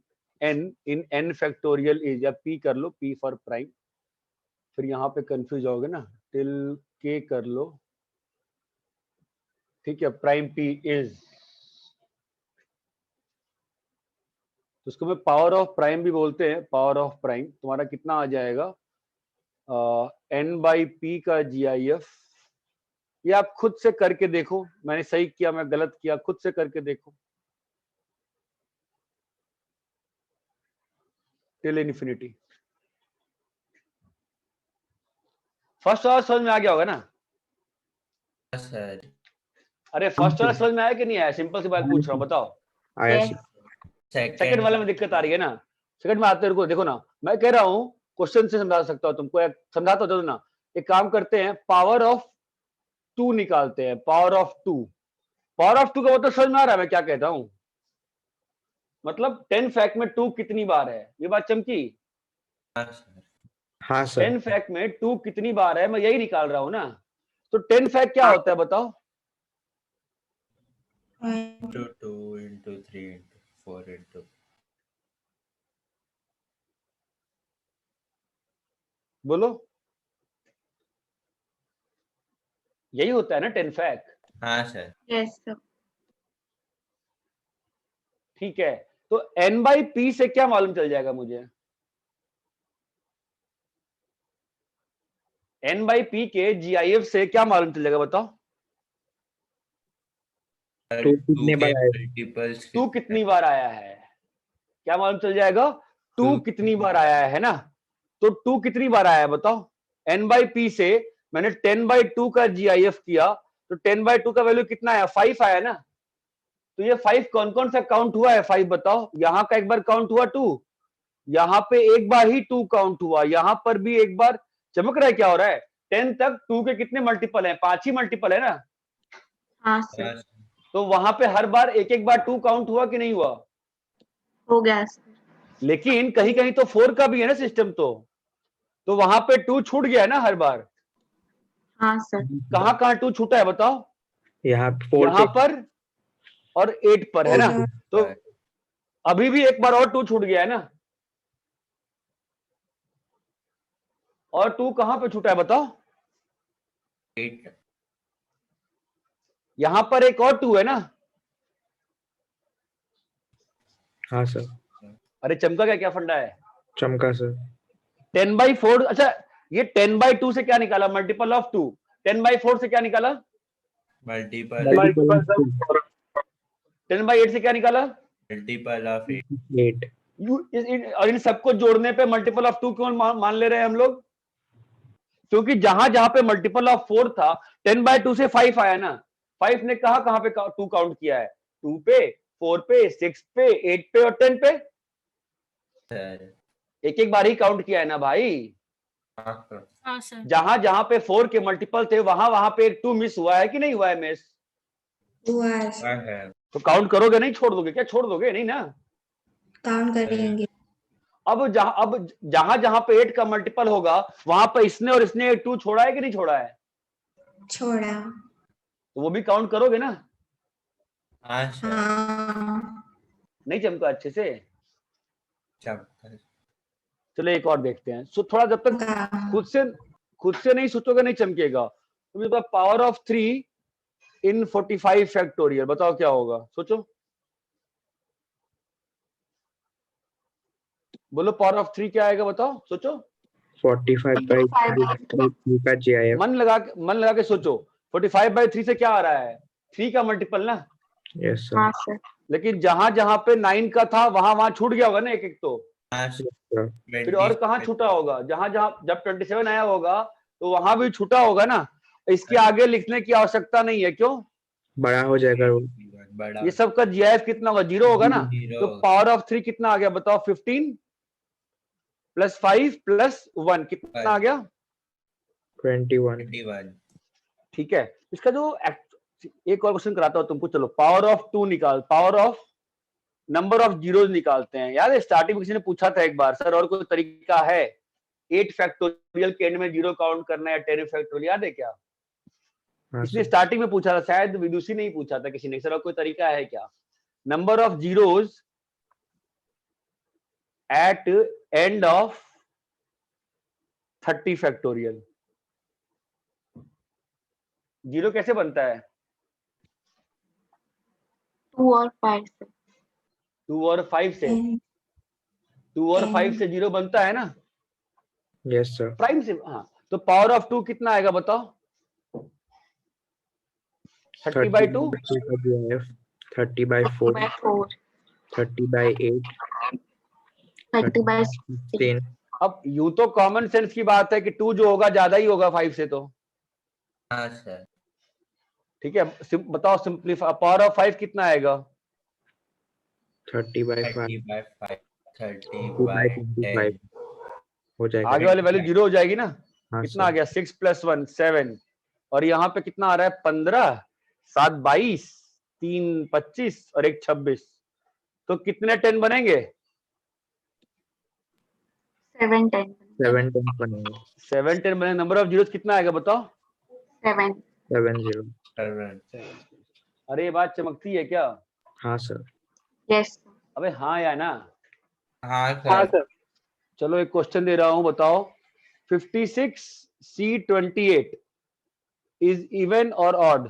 n in n factorial is, या p कर लो, p फॉर प्राइम, फिर यहाँ पे कंफ्यूज होगे ना, टिल k कर लो, ठीक है? प्राइम p इज, उसको मैं पावर ऑफ प्राइम भी बोलते हैं, पावर ऑफ प्राइम। तुम्हारा कितना आ जाएगा? n बाई p का GIF। ये आप खुद से करके देखो, मैंने सही किया मैं गलत किया, खुद से करके देखो, टिल इन्फिनिटी। फर्स्ट वाला समझ में आ गया होगा ना?
Yes, sir.
अरे फर्स्ट वाला समझ में आया कि नहीं आया? सिंपल सी बात पूछ रहा हूँ, बताओ।
आया
यस
सर।
सेकंड वाले में दिक्कत आ रही है ना? सेकंड में आते रुको, देखो ना, मैं कह रहा हूँ क्वेश्चन से समझा सकता हूँ तुमको, समझाता हूँ ना। एक काम करते हैं, पावर ऑफ 2 निकालते हैं, पावर ऑफ 2। पावर ऑफ 2 का मतलब समझ में आ रहा है मैं क्या कहता हूँ? मतलब 10 फैक्ट में 2 कितनी बार है, ये बात चमकी।
हाँ सर।
हाँ सर
10 फैक्ट में 2 कितनी बार है, मैं यही निकाल रहा हूं ना। तो 10 फैक्ट क्या होता है बताओ।
2 into 3 into 4 into
बोलो, यही होता है ना 10 फैक्ट।
हाँ सर।
Yes sir.
ठीक है, तो n बाई पी से क्या मालूम चल जाएगा मुझे। n बाई पी के GIF से क्या मालूम चल जाएगा बताओ।
सर,
2
2
कितने
के
बार आए?
मल्टीपल्स
2 कितनी बार आया है, क्या मालूम चल जाएगा। 2
2
कितनी बार आया है ना, तो 2 कितनी बार आया है बताओ। n बाई पी से मैंने 10/2 का GIF किया, तो 10/2 का वैल्यू कितना आया, 5 आया ना। तो ये 5 कौन कौन सा काउंट हुआ है, 5 बताओ। यहां का एक बार काउंट हुआ 2, यहाँ पे एक बार ही 2 काउंट हुआ, यहां पर भी एक बार। चमक रहा है क्या हो रहा है। 10 तक 2 के कितने मल्टीपल हैं, 5 ही मल्टीपल है ना।
हाँ
हाँ
सर,
सर।
तो वहां पे हर बार एक एक बार 2 काउंट हुआ कि नहीं हुआ।
हो गया सर।
लेकिन कहीं कहीं तो 4 का भी है ना सिस्टम, तो वहां पे 2 छूट गया है ना हर बार।
हाँ सर।
कहां कहां 2 छूटा है बताओ।
यहाँ 4
यहां
पे
पर और 8 पर है ना। तो अभी भी एक बार और 2 छूट गया है ना। और 2 कहां पे छूटा है बताओ।
8
यहां पर एक और 2 है ना।
हाँ सर
अरे चमका क्या, क्या फंडा है।
चमका सर
10/4, अच्छा ये 10/2 से क्या निकाला, मल्टीपल ऑफ 2। 10/4 से क्या निकाला,
मल्टीपल
मल्टीपल
10/8 से क्या निकाला।
मल्टीपल ऑफ 8
8
और इन सबको जोड़ने पे मल्टीपल ऑफ 2 क्यों मान ले रहे हैं हम लोग, क्योंकि जहां जहां पे मल्टीपल ऑफ 4 था 10/2 से 5 आया ना। 5 ने कहां कहां पे 2 काउंट किया है, 2 पे, 4 पे, 6 पे, 8 पे और 10 पे।
सर।
एक एक बार ही काउंट किया है ना भाई।
हाँ सर।
हाँ सर।
जहां जहां पे 4 के मल्टीपल थे वहां वहां पे एक 2 मिस हुआ है कि नहीं हुआ है मिस।
हुआ है
हाँ है
तो काउंट करोगे नहीं, छोड़ दोगे क्या, छोड़ दोगे नहीं ना।
काउंट करेंगे।
अब जहां जहां पे 8 का मल्टीपल होगा वहां पे इसने और इसने 2 छोड़ा है कि नहीं छोड़ा है,
छोड़ा।
तो वो भी काउंट करोगे ना।
हाँ सर।
हाँ
नहीं चमका अच्छे से।
चमका
चलो एक और देखते हैं। सो थोड़ा जब तक खुद से नहीं सोचोगे नहीं चमकेगा। तो पावर ऑफ 3 इन 45 फैक्टोरियल, बताओ क्या होगा, सोचो। बोलो पावर ऑफ 3 क्या आएगा बताओ, सोचो।
45/3 का GIF
मन लगा के सोचो। 45/3 से क्या आ रहा है, 3 का मल्टीपल ना।
यस
हाँ
सर
सर।
लेकिन जहां जहां पे 9 का था वहां वहां छूट गया होगा ना एक एक तो।
हाँ सर।
फिर और कहाँ छूटा होगा, जहां जहां जब 27 आया होगा तो वहां भी छूटा होगा ना। इसके आगे लिखने की आवश्यकता नहीं है, क्यों।
बड़ा हो जाएगा वो
बड़ा
ये सब का GIF कितना होगा, 0 होगा ना।
0
तो पावर ऑफ 3 कितना आ गया बताओ, 15 + 5 + 1 कितना आ गया,
21
21
ठीक है। इसका जो एक और क्वेश्चन कराता हूं तुमको, चलो पावर ऑफ 2 निकाल, power of number of zeros निकालते हैं। यार स्टार्टिंग में किसी ने पूछा था एक बार, सर और कोई तरीका है 8 फैक्टोरियल के एंड में 0 काउंट करना है, 10 फैक्टोरियल, याद है क्या।
हाँ
इसने
सर
स्टार्टिंग में पूछा था, शायद विदुषी ने ही पूछा था किसी ने, सर और कोई तरीका है क्या, number of zeros at end of 30 factorial. 0 कैसे बनता है,
2 और 5 से।
2 और 5 से, 2 और 5 से 0 बनता है ना,
यस सर
प्राइम से। हाँ, तो पावर ऑफ 2 कितना आएगा बताओ, 30/2,
30/2 का GIF 30/4
30/4
30/8
30/16।
10
अब यूं तो कॉमन सेंस की बात है कि 2 जो होगा ज्यादा ही होगा 5 से, तो
हाँ सर।
ठीक है। बताओ सिंपलीफाई, पावर ऑफ 5 कितना आएगा,
30/5
30/5
30/25
30/10
हो जाएगा
आगे वाली वैल्यू 0 हो जाएगी ना।
हाँ
कितना आ
सर
गया, 6 + 1 7, और यहाँ पे कितना आ रहा है 15, 7 22, 3 25 और 1 26। तो कितने 10 बनेंगे?
7 10
7 10 बनेंगे
7 10 बने। नंबर ऑफ जीरोस कितना आएगा बताओ?
7
7 0।
7
अरे ये बात चमकती है क्या?
हाँ सर।
यस
अबे हाँ या ना?
हाँ
हाँ
सर
सर।
चलो एक क्वेश्चन दे रहा हूं, बताओ 56C28 इज इवन और ऑड?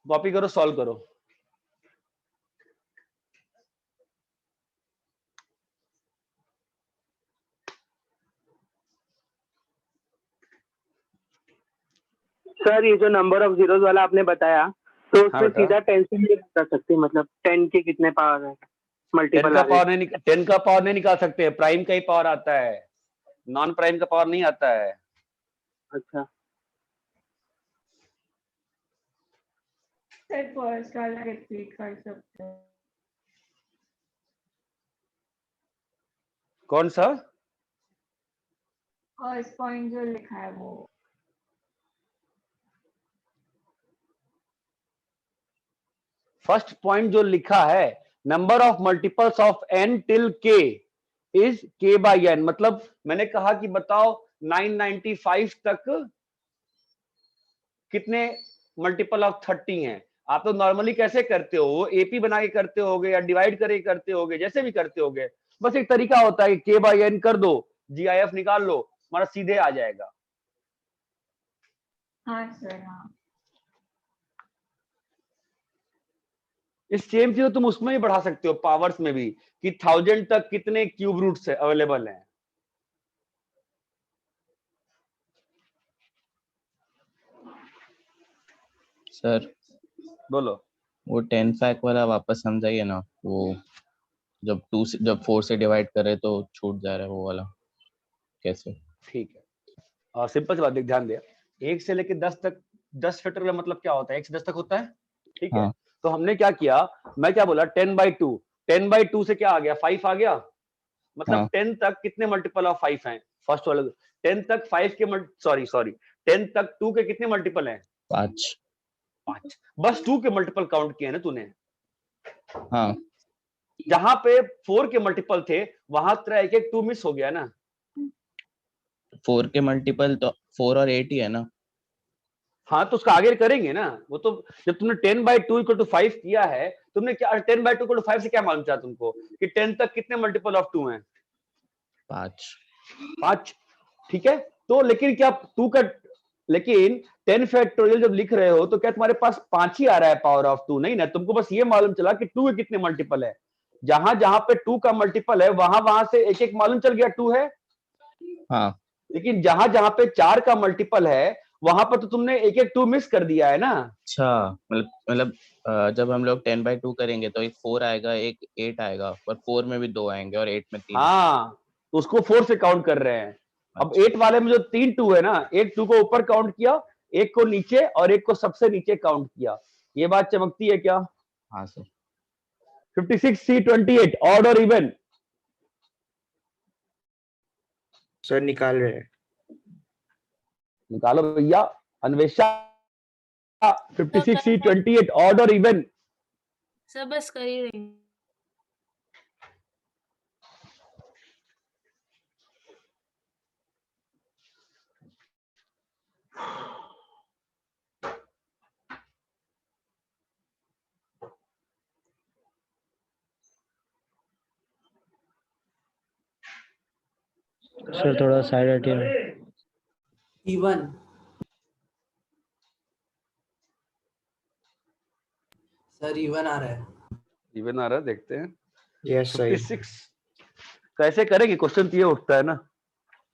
कॉपी करो, सॉल्व करो।
सर ये जो नंबर ऑफ जीरोस वाला आपने बताया, तो
हाँ
उसमें
बेटा।
सीधा 10 से नहीं कर सकते, मतलब 10 के कितने पावर है,
10
मल्टीपल
का
आ रहे
पावर नहीं, 10 का पावर नहीं निकाल सकते, प्राइम का ही पावर आता है, नॉन प्राइम का पावर नहीं आता है।
अच्छा
सर फर्स्ट वाला रिपीट कर सकते हैं?
कौन सा?
फर्स्ट पॉइंट जो लिखा है वो।
फर्स्ट पॉइंट जो लिखा है, number of multiples of n till k is k by n, मतलब मैंने कहा कि बताओ 995 तक कितने मल्टीपल ऑफ 30 हैं। आप तो नॉर्मली कैसे करते हो, एपी बना के करते होगे या डिवाइड करके करते होगे, जैसे भी करते होगे, बस एक तरीका होता है कि k बाई n कर दो, जीआईएफ निकाल लो, हमारा सीधे आ जाएगा।
हाँ सर हाँ।
इस सेम चीज तुम उसमें भी बढ़ा सकते हो, पावर्स में भी, कि 1000 तक कितने क्यूब रूट्स अवेलेबल हैं।
सर
बोलो।
वो 10 फैक्ट वाला वापस समझाइए ना, वो जब 4 से डिवाइड करे तो छूट जा रहा है वो वाला, कैसे?
ठीक है, सिंपल सी बात, ध्यान दे, 1 से लेके 10 तक, 10 फैक्टर का मतलब क्या होता है, 1 से 10 तक होता है, ठीक है।
हाँ।
तो हमने क्या किया, मैं क्या बोला, 10/2, 10/2 से क्या आ गया, 5 आ गया, मतलब
हाँ।
10 तक कितने मल्टीपल ऑफ 5 हैं, फर्स्ट वाला 10 तक 5 के सॉरी 10 तक 2 के कितने मल्टीपल हैं,
5।
बस 2 के मल्टीपल काउंट किए ना तूने।
हाँ
जहां पे 4 के मल्टीपल थे वहां तेरा एक एक 2 मिस हो गया ना।
4 के मल्टीपल तो 4 और 8 ही है ना।
हाँ तो उसका आगे करेंगे ना, वो तो जब तुमने 10/2 इक्वल टू 5 किया है, तुमने क्या 10/2 इक्वल टू 5 से क्या मालूम चला तुमको कि 10 तक कितने मल्टीपल ऑफ 2 हैं? 5, ठीक है। तो लेकिन क्या 2 का, लेकिन 10 फैक्टोरियल जब लिख रहे हो तो क्या तुम्हारे पास 5 ही आ रहा है पावर ऑफ 2? नहीं ना, तुमको बस ये मालूम चला कि 2 के कितने मल्टीपल है, जहां जहां पे 2 का मल्टीपल है वहां वहां से एक एक मालूम चल गया 2 है।
हाँ
लेकिन जहां जहां पे 4 का मल्टीपल है वहां पर तो तुमने एक एक 2 मिस कर दिया है ना।
अच्छा, मतलब जब हम लोग 10/2 करेंगे तो एक 4 आएगा, एक 8 आएगा, पर 4 में भी 2 आएंगे और 8 में 3।
हाँ तो उसको 4 से काउंट कर रहे हैं। अब 8 वाले में जो 3 2 है ना, एक 2 को ऊपर काउंट किया, एक को नीचे और एक को सबसे नीचे काउंट किया। ये बात चमकती है क्या?
हाँ सर।
56C28 ऑड और इवन?
सर निकाल रहे हैं।
निकालो भैया। अन्वेषा, 56C28 ऑड और इवन?
सर बस कर ही रही हूँ।
सर थोड़ा साइड हटिए ना।
इवन सर, इवन आ रहा है।
इवन आ रहा है, देखते हैं।
यस सही।
56 कैसे करेंगे, क्वेश्चन तो ये उठता है ना।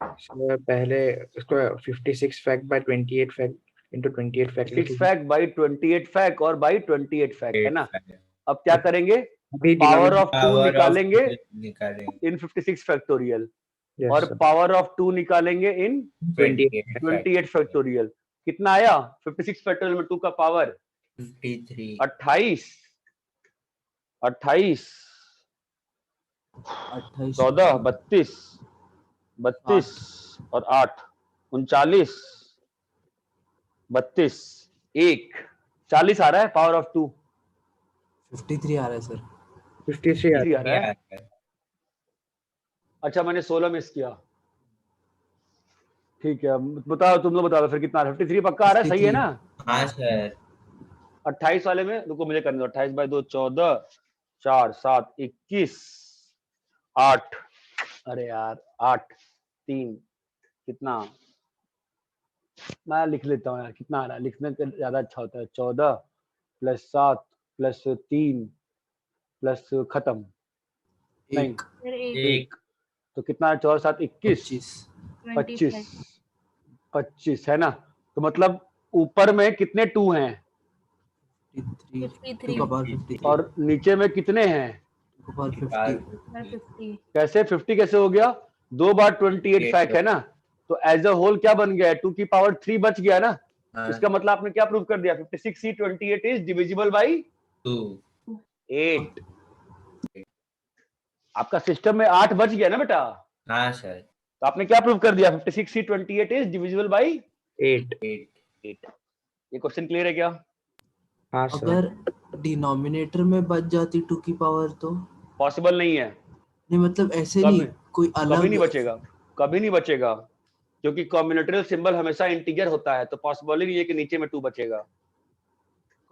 सर पहले इसको 56 fact bye 28 fact into 28 fact
6 fact by 28 fact और बाई 28 फैक्ट, है ना।
8 fact।
अब क्या करेंगे,
अभी
पावर ऑफ 2
Power of
निकालेंगे
निकालेंगे
इन 56 फैक्टोरियल
यस
और
सर
पावर ऑफ 2 निकालेंगे इन
28
28 फैक्टोरियल। कितना आया 56 फैक्टोरियल में 2 का पावर?
53।
28 28
28
14 32 32 और 8 39 32 1 40 आ रहा है पावर ऑफ 2।
53 आ रहा है सर।
53
आ रहा है। अच्छा मैंने 16 मिस किया। ठीक है बताओ, तुम लोग बता दो फिर कितना आ रहा है। 53 पक्का आ रहा है, सही है ना?
हाँ सर।
28 वाले में रुको मुझे करने दो। 28 बाई 2 14, 4 7 21, 8, अरे यार 8 3 कितना, मैं लिख लेता हूँ यार कितना आ रहा है, लिखने का ज्यादा अच्छा होता है। 14 + 7 + 3 प्लस खत्म नहीं
फिर
एक।
तो कितना है? 14 7 21
25
25 है ना? तो मतलब ऊपर में कितने 2 हैं
53 2 का पावर 53
और नीचे में कितने हैं?
2 का पावर 50
50
कैसे 50 कैसे हो गया? 2 बार 28 फैक्ट है ना, तो एज अ होल क्या बन गया है? 2 की पावर 3 बच गया ना। इसका मतलब आपने क्या प्रूव कर दिया? 56C28 is divisible by 8। आपका सिस्टम में 8 बच गया ना बेटा?
हाँ सर।
तो आपने क्या प्रूव कर दिया? 56C28 is divisible by
8।
8। ये क्वेश्चन क्लियर है क्या?
हाँ सर।
अगर डिनोमिनेटर में बच जाती 2 की पावर तो
पॉसिबल नहीं है।
नहीं, मतलब ऐसे
कभी-
नहीं, कोई
कभी
अलग
नहीं बचेगा, कभी नहीं बचेगा, क्योंकि कॉम्बिनेटरियल सिंबल हमेशा इंटीजर होता है, तो पॉसिबल ही नहीं है कि नीचे में 2 बचेगा।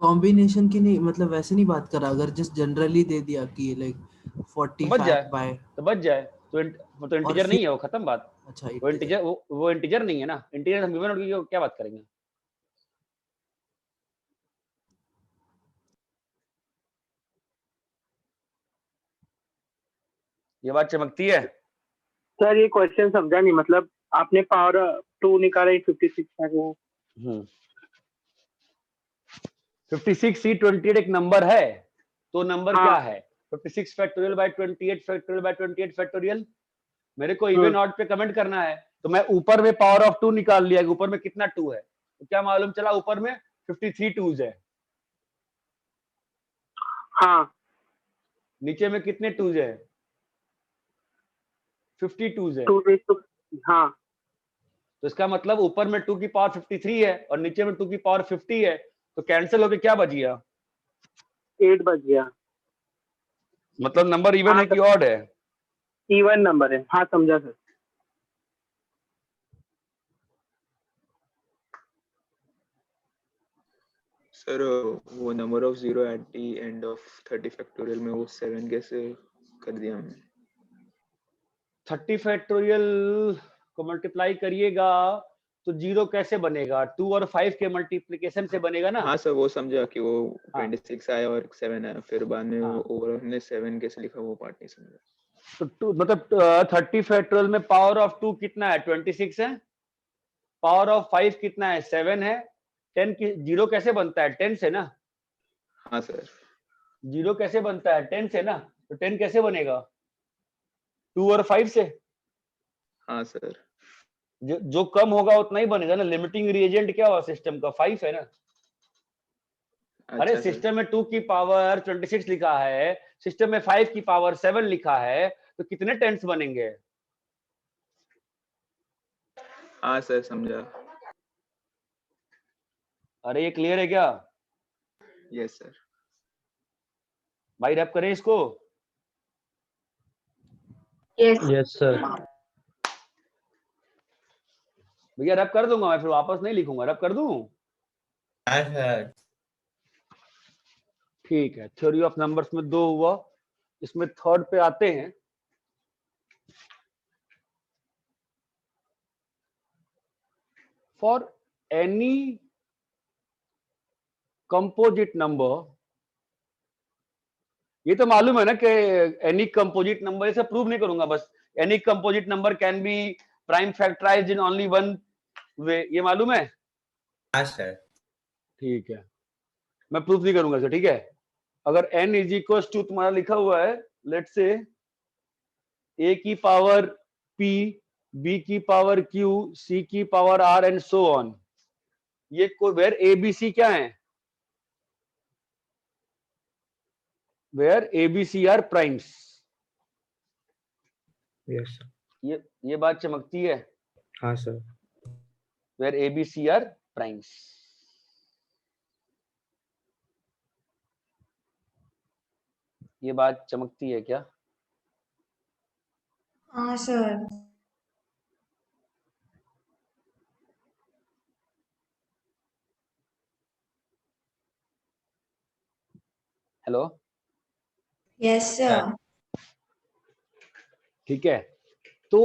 कॉम्बिनेशन की नहीं, मतलब वैसे नहीं बात करा, अगर जस्ट जनरली दे दिया कि लाइक
तो बच
45
जाए,
बाय
तो बच जाए, तो वो तो
और
इंटीजर
फिर
नहीं है, वो खत्म बात।
अच्छा
वो इंटीजर वो इंटीजर नहीं है ना। इंटीजर हम गिवन की क्या बात करेंगे? ये बात चमकती है।
सर ये क्वेश्चन समझा नहीं, मतलब आपने पावर 2 निकाला 56 है वो।
56C28 एक नंबर है, तो नंबर
हाँ।
क्या है? 56 factorial by 28 factorial by 28 factorial. मेरे को इवन ऑड पे कमेंट करना है, तो मैं ऊपर में पावर ऑफ 2 निकाल लिया कि ऊपर में कितना 2 है, तो क्या मालूम चला ऊपर में 53 2s है,
हाँ
नीचे में कितने 2s है? 50 2s है।
2 हाँ
तो इसका मतलब ऊपर में 2 की पावर 53 है और नीचे में 2 की पावर 50 है, तो कैंसिल होके क्या बच गया?
8 बच गया।
मतलब नंबर इवन
हाँ
है कि ऑड है?
इवन नंबर है। हाँ समझा सर।
सर वो number of zero at the end of 30 factorial में वो 7 कैसे कर दिया हमने?
30 फैक्टोरियल को मल्टीप्लाई करिएगा तो 0 कैसे बनेगा? 2 और 5 के मल्टीप्लिकेशन से बनेगा ना।
हाँ सर वो समझा कि वो
हाँ।
26 आया और 7 आया, फिर बाद में
हाँ।
ओवरऑल हमने 7 कैसे लिखा वो पार्ट नहीं समझा।
तो मतलब 30 फैक्टोरियल में पावर ऑफ 2 कितना है? 26 है। पावर ऑफ 5 कितना है? 7 है। 10 की 0 कैसे बनता है? 10 से ना।
हाँ सर।
0 कैसे बनता है? 10 से ना। तो 10 कैसे बनेगा? 2 और 5 से।
हाँ सर।
जो कम होगा उतना ही बनेगा ना। लिमिटिंग रिएजेंट क्या हुआ सिस्टम का? 5 है ना। अरे
अच्छा सर।
सिस्टम में 2 की पावर 26 लिखा है, सिस्टम में 5 की पावर 7 लिखा है, तो कितने टेंस बनेंगे?
हाँ सर समझा।
अरे ये क्लियर है क्या
यस सर।
भाई? रैप करें इसको।
Yes sir.
भैया रैप कर दूंगा मैं, फिर वापस नहीं लिखूंगा। रैप कर दूं?
हाँ सर।
ठीक है। थ्योरी ऑफ नंबर्स में 2 हुआ, इसमें थर्ड पे आते हैं। फॉर एनी कंपोजिट नंबर, ये तो मालूम है ना कि एनी कंपोजिट नंबर, इसे प्रूव नहीं करूंगा, बस any composite number can be prime factorised in only one way, ये मालूम है?
हाँ सर।
ठीक है, मैं प्रूफ नहीं करूंगा सर। ठीक है, अगर n इज इक्वल टू तुम्हारा लिखा हुआ है लेट्स से a की पावर p, b की पावर q, c की power r and so on, ये वेयर a b c क्या है? Where a b c are primes.
Yes sir.
ये बात चमकती है।
हाँ sir.
Where a b c are primes. ये बात चमकती है क्या?
हाँ सर।
Hello,
yes sir.
ठीक है, तो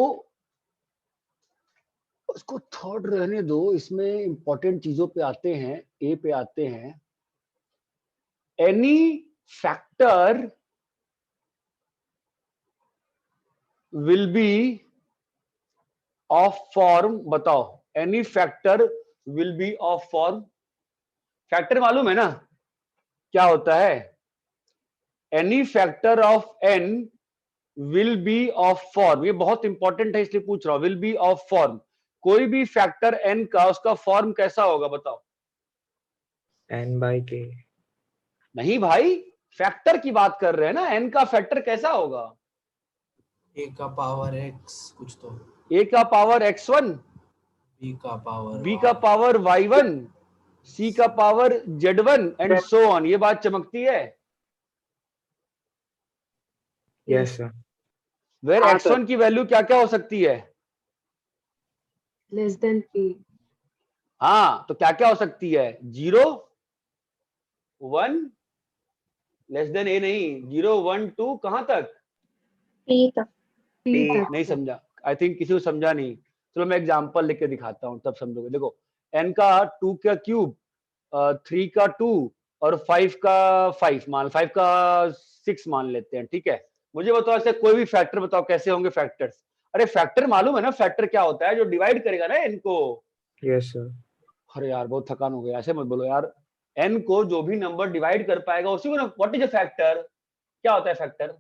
उसको थर्ड रहने दो, इसमें इंपॉर्टेंट चीजों पे आते हैं, ए पे आते हैं। Any factor will be of form, बताओ, any factor will be of form. Factor मालूम है ना क्या होता है? Any factor of N will be of form, ये बहुत इंपॉर्टेंट है इसलिए पूछ रहा हूं, विल बी ऑफ फॉर्म। कोई भी फैक्टर एन का उसका फॉर्म कैसा होगा बताओ?
n/k।
नहीं भाई, फैक्टर की बात कर रहे हैं ना, एन का फैक्टर कैसा होगा?
a का पावर x कुछ तो,
ए का पावर x1,
b का पावर
बी का पावर y1, सी का power z1 and so on. ये बात चमकती है?
Yes sir.
वेर
हाँ,
x1 की वैल्यू क्या क्या हो सकती है?
Less than p।
हाँ, तो क्या क्या हो सकती है? 0 1, लेस देन ए नहीं, 0 1 2, कहां तक?
p तक।
नहीं समझा, आई थिंक किसी को समझा नहीं। चलो मैं एग्जांपल लेके दिखाता हूं तब समझोगे। देखो, n का 2 का क्यूब, 3 का 2 और 5 का 5 मान, 5 का 6 मान लेते हैं, ठीक है। मुझे बताओ ऐसे कोई भी फैक्टर बताओ कैसे होंगे फैक्टर्स? अरे फैक्टर मालूम है ना, फैक्टर क्या होता है? जो डिवाइड करेगा ना n को।
Yes sir.
अरे यार बहुत थकान हो गया, ऐसे मत बोलो यार। n को जो भी नंबर डिवाइड कर पाएगा उसी को ना, व्हाट इज अ फैक्टर? क्या होता है फैक्टर?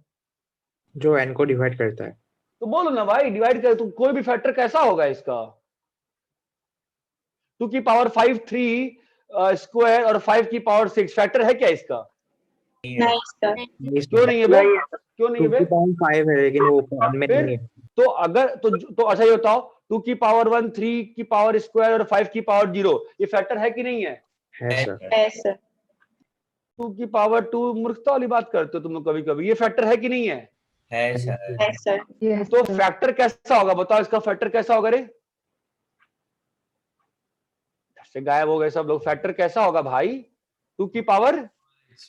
जो n को डिवाइड करता है।
तो बोलो ना भाई, डिवाइड कर, तो कोई भी फैक्टर कैसा होगा इसका? 2 की पावर 5 3 स्क्वायर और 5 की पावर 6 फैक्टर है क्या इसका?
नहीं सर।
क्यों नहीं है बे? क्यों नहीं है बे?
2/5 है लेकिन वो n में
फिर
नहीं है।
तो अगर तो अच्छा ये बताओ, 2 की पावर 1 3 की पावर स्क्वायर और 5 की पावर 0 ये फैक्टर है कि नहीं है?
है सर।
है सर।
2 की पावर 2 मूर्खता वाली बात करते हो तुम लोग कभी कभी, ये फैक्टर है कि नहीं है?
है सर।
है सर।
तो फैक्टर कैसा होगा बताओ, इसका फैक्टर कैसा होगा रे? से गायब हो गए सब लोग। फैक्टर कैसा होगा भाई? 2 की पावर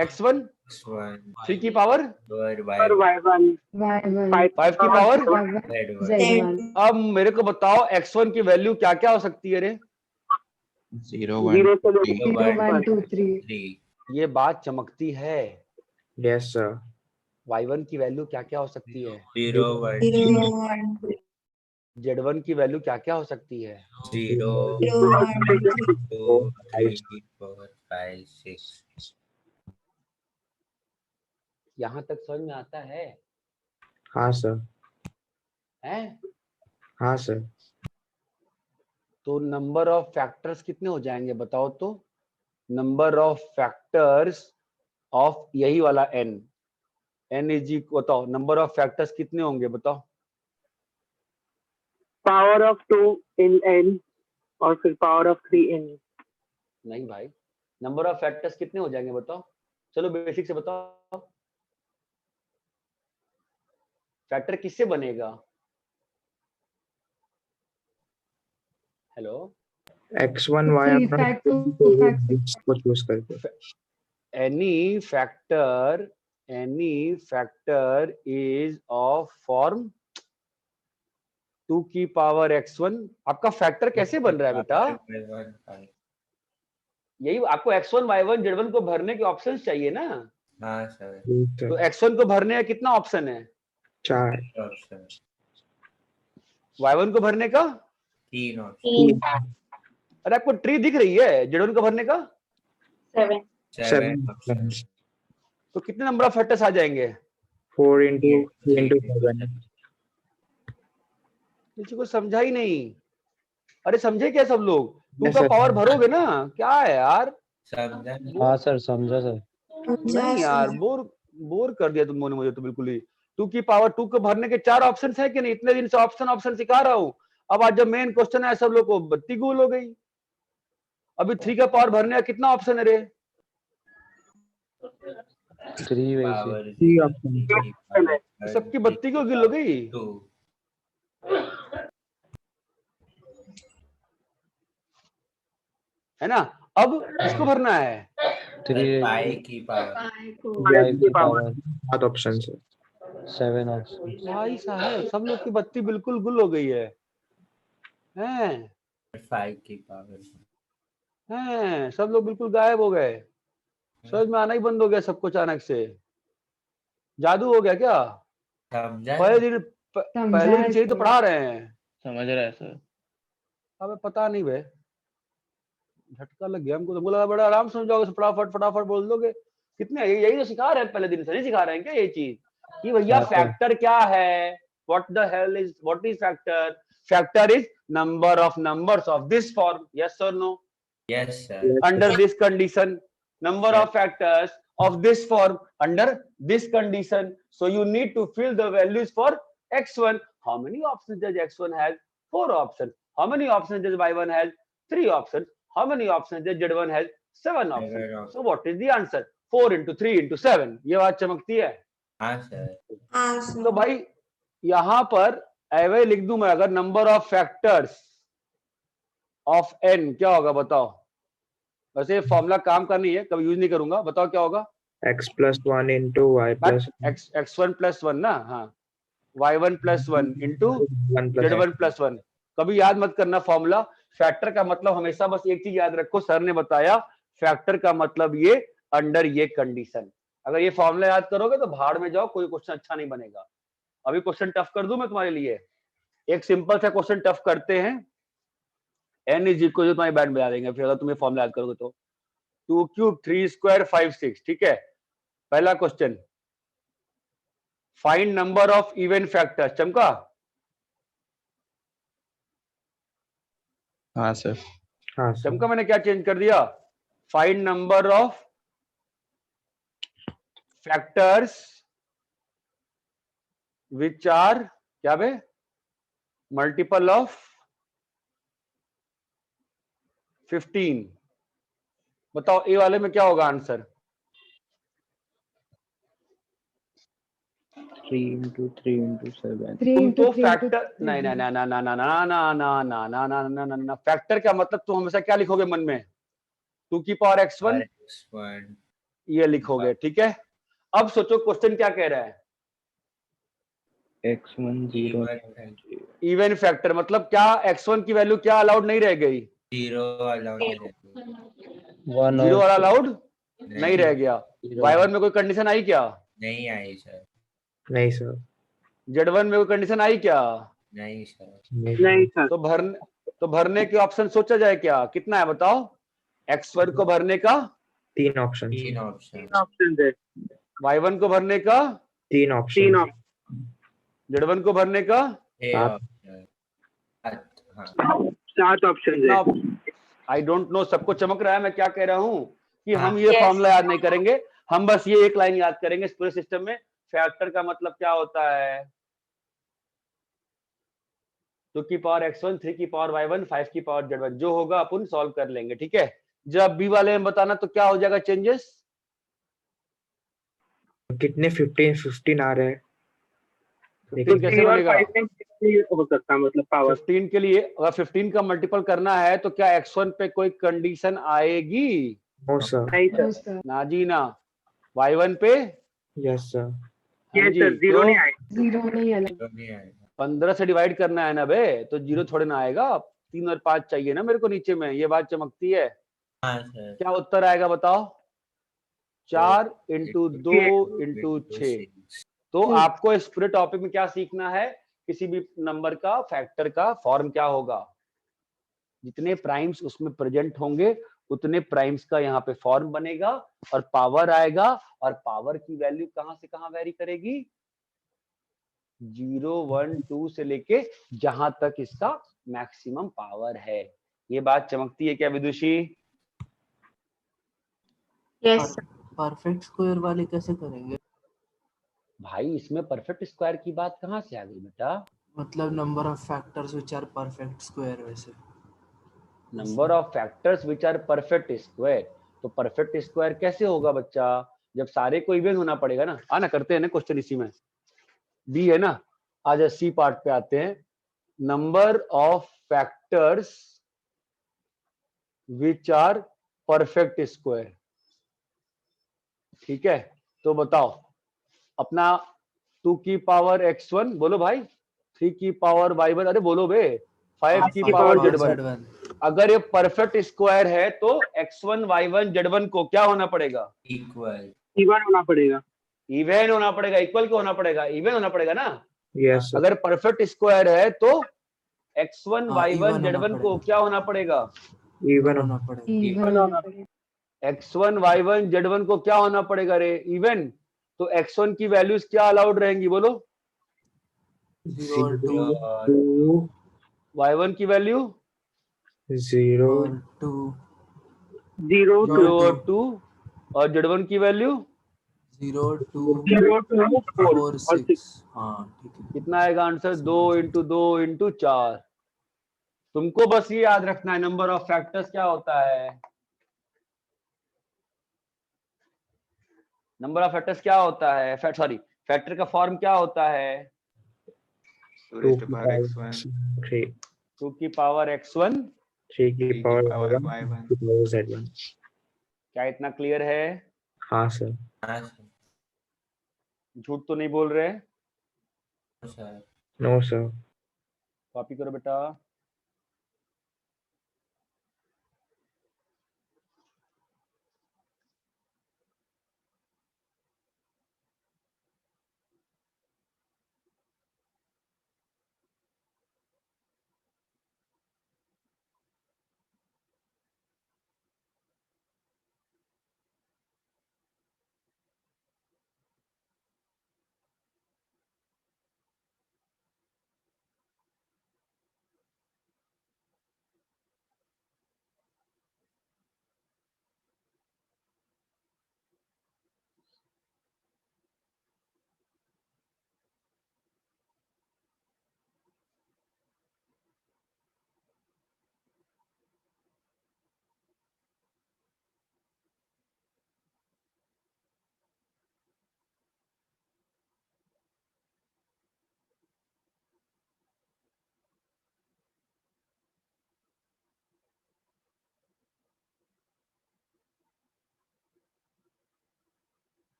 x1, 3 की पावर,
y1,
y1,
5 की पावर।
z1।
अब मेरे को बताओ x1 की वैल्यू क्या क्या हो सकती है रे?
0
0
1
से
3
0 1 2 3।
ये बात चमकती है।
Yes sir.
y1 की वैल्यू क्या क्या हो सकती है?
0 1
0 1
z1 की वैल्यू क्या क्या हो सकती है?
0
0 1
2 3 4 5 6।
यहां तक समझ में आता है?
हाँ सर।
हैं?
हाँ सर।
तो नंबर ऑफ फैक्टर्स कितने हो जाएंगे बताओ तो? नंबर ऑफ फैक्टर्स ऑफ यही वाला n, n इज इक्वल, बताओ नंबर ऑफ फैक्टर्स कितने होंगे बताओ?
पावर ऑफ 2 इन n और फिर पावर ऑफ 3 in।
नहीं भाई, नंबर ऑफ फैक्टर्स कितने हो जाएंगे बताओ? चलो बेसिक से बताओ, फैक्टर किससे बनेगा? Hello,
x1
3
y1
fact 2 fact 6।
को चूज करके।
any factor is of form 2 की पावर x1। आपका फैक्टर कैसे बन रहा है बेटा? यही आपको x1 y1 z1 को भरने के ऑप्शंस चाहिए ना।
हाँ सर।
तो x1 को भरने का कितना ऑप्शन है?
4।
ऑप्शन
y1 को भरने का
3 ऑप्शन।
अरे आपको ट्री दिख रही है z1 को भरने का?
7।
7 ऑप्शन।
तो कितने नंबर ऑफ फैक्टर्स आ जाएंगे?
4 into 7।
किसी को समझा ही नहीं। अरे समझे क्या सब लोग? 2
Yes,
का
sir.
पावर भरोगे ना, क्या है यार?
समझा।
हाँ सर समझा सर।
नहीं यार, बोर कर दिया तुम लोगों ने मुझे तो बिल्कुल ही। 2 की पावर 2 को भरने के 4 ऑप्शन है कि नहीं? इतने दिन से ऑप्शन सिखा रहा हूं, अब आज जब मेन क्वेश्चन है सब लोग को बत्ती गुल हो गई। अभी 3 का पावर भरने का कितना ऑप्शन है रे?
3 वैसे
पावर
3 ऑप्शन
तो सबकी बत्ती क्यों गिल हो गई?
2
है ना? अब किसको भरना है?
3
पाई की पावर
पाई को
y की पावर 7 ऑप्शन है 7 ऑप्शन
भाई साहब सब लोग की बत्ती बिल्कुल गुल हो गई है। हैं
5 की पावर
हैं सब लोग बिल्कुल गायब हो गए। समझ में आना ही बंद हो गया सबको अचानक से। जादू हो गया क्या?
समझा
पहले दिन
समझा है
से ही तो
सर।
पढ़ा रहे हैं।
समझ रहा है सर।
अबे पता नहीं बे, झटका लग गया हमको तो। बोला बड़ा आराम से समझाओगे, फटाफट फटाफट बोल दोगे। कितने यही तो सिखा रहे हैं पहले दिन से, नहीं सिखा रहे हैं क्या ये चीज कि भैया
हाँ, सर।
फैक्टर क्या है? What is factor? Factor is number of numbers of this form, yes और no?
Yes sir
Under this condition, number
Yes.
of factors of this form under this condition. So you need to fill the values for x1. How many options does x1 has? 4 options. How many options does y1 has? 3 options. How many options does z1 has? 7 options.
Seven
So what is the answer? 4 into 3 into 7. ये बात चमकती है।
हाँ sir
हाँ
तो
sir.
भाई यहां पर ऐवे लिख दूं मैं, अगर number of factors of n क्या होगा बताओ? वैसे फॉर्मूला काम का नहीं है, कभी यूज नहीं करूंगा। बताओ क्या होगा?
x plus 1 into y plus
x1 plus 1 ना, हाँ y1 plus 1 into
1 plus
z1 plus 1। कभी याद मत करना फॉर्मूला। फैक्टर का मतलब हमेशा बस एक चीज याद रखो, सर ने बताया फैक्टर का मतलब ये अंडर ये कंडीशन। अगर ये फॉर्मूला याद करोगे तो भाड़ में जाओ, कोई क्वेश्चन अच्छा नहीं बनेगा। अभी क्वेश्चन टफ कर दूं मैं तुम्हारे लिए। एक सिंपल सा क्वेश्चन टफ करते हैं। n इज इक्वल टू, तुम्हारी बैंड बजा देंगे फिर अगर तुम्हें फॉर्मूला याद करोगे तो। 2 क्यूब 3 स्क्वायर 5 6, ठीक है। पहला question, find number of even factors. चमका?
हाँ सर।
हाँ सर
चमका मैंने क्या चेंज कर दिया? Find number of factors which are क्या बे? Multiple of 15। बताओ ए वाले में क्या होगा आंसर?
3 into 3 into 7
3
तुम
into
तो
3 into
फैक्टर नहीं ना ना ना ना ना ना ना ना ना ना ना ना ना ना फैक्टर का मतलब तुम हमेशा क्या लिखोगे मन में? 2 की पावर x1
x1
ये लिखोगे, ठीक है। अब सोचो क्वेश्चन क्या कह रहा है?
x1 0
इवन फैक्टर मतलब क्या? x1 की वैल्यू क्या अलाउड नहीं रह गई?
0 अलाउड नहीं रहती
1
जीरो वाला अलाउड
नहीं
नहीं रह गया। y1 में कोई कंडीशन आई क्या?
नहीं आई सर
नहीं सर
z1 में कोई कंडीशन आई क्या?
नहीं सर
नहीं सर
तो भरने के ऑप्शन सोचा जाए क्या? कितना है बताओ? x1 को भरने का
3 ऑप्शन
3 ऑप्शन
ऑप्शन है
y1 को भरने का
3 ऑप्शन
z1 को भरने का
सात।
हाँ
7 ऑप्शन है।
आई डोंट नो सबको चमक रहा है मैं क्या कह रहा हूं कि हम
हाँ।
ये फॉर्मूला याद नहीं करेंगे, हम बस ये एक लाइन याद करेंगे इस पूरे सिस्टम में। फैक्टर का मतलब क्या होता है? 2 की पावर x1, 3 की पावर y1, 5 की पावर z1, जो होगा अपन सॉल्व कर लेंगे, ठीक है। जब बी वाले में बताना तो क्या हो जाएगा चेंजेस?
कितने 15 आ रहे हैं
15 कैसे बनेगा?
हो सकता है मतलब पावर
15 के लिए अगर 15 का मल्टीपल करना है तो क्या x1 पे कोई कंडीशन आएगी?
नो सर
नहीं
No,
सर
sir.
ना जी ना। y1 पे
यस सर
हाँ जी,
सर 0
तो
नहीं आएगा।
0 नहीं अलग।
नहीं आएगा
15 से डिवाइड करना है ना बे, तो 0 थोड़े ना आएगा। 3 और 5 चाहिए ना मेरे को नीचे में, ये बात चमकती है।
हाँ सर
क्या उत्तर आएगा बताओ? 4 इंटू 2 इंटू 6। तो आपको इस पूरे टॉपिक में क्या सीखना है? किसी भी नंबर का फैक्टर का फॉर्म क्या होगा? जितने प्राइम्स उसमें प्रेजेंट होंगे उतने प्राइम्स का यहाँ पे फॉर्म बनेगा और पावर आएगा। और पावर की वैल्यू कहां से कहां वेरी करेगी? 0 1 2 से लेके जहां तक इसका मैक्सिमम पावर है। ये बात चमकती है क्या विदुषी?
यस
परफेक्ट स्क्वायर वाले कैसे करेंगे?
भाई इसमें परफेक्ट स्क्वायर की बात कहां से आ गई बेटा?
मतलब number of factors which are perfect square वैसे।
Number of factors which are perfect square. तो परफेक्ट स्क्वायर कैसे होगा बच्चा? जब सारे को इवन होना पड़ेगा ना। ना करते हैं ना क्वेश्चन इसी में। बी है ना। आज सी पार्ट पे आते हैं। Number of factors which are perfect square. ठीक है, तो बताओ अपना 2 की पावर x1 बोलो भाई, 3 की पावर y1, अरे बोलो बे, 5 की पावर z1। अगर ये परफेक्ट स्क्वायर है तो x1 y1 z1 को क्या होना पड़ेगा?
इक्वल
इवन होना पड़ेगा।
इवन होना पड़ेगा। इक्वल क्यों होना पड़ेगा? इवन होना पड़ेगा ना।
Yes sir.
अगर परफेक्ट स्क्वायर है तो x1
हाँ,
y1
even होना
z1 को
पड़ेगा।
क्या होना पड़ेगा?
इवन
होना पड़ेगा।
इवन होना पड़ेगा।
x1 y1 z1 को क्या होना पड़ेगा रे? इवन। तो x1 की वैल्यूज क्या अलाउड रहेंगी बोलो?
0 और 2
2
y1 की वैल्यू
0
और 2
0
0
2
और 2, और z1 की वैल्यू
0 2
0 2 4
4 6। हाँ ठीक है।
कितना आएगा आंसर? 2
समझ
इंटू 2 इंटू 4। तुमको बस ये याद रखना है नंबर ऑफ फैक्टर्स क्या होता है। नंबर ऑफ फैक्टर्स क्या होता है? सॉरी, फैक्टर का फॉर्म क्या होता है?
2
2
raised to
की
power
पावर
x1
3
2 की पावर x1।
3 की
3 की
पावर
पावर
y1
y1।
की पावर z1।
क्या इतना क्लियर है?
हाँ सर।
हाँ सर।
झूठ तो नहीं बोल रहे?
Sir
no sir.
कॉपी करो बेटा।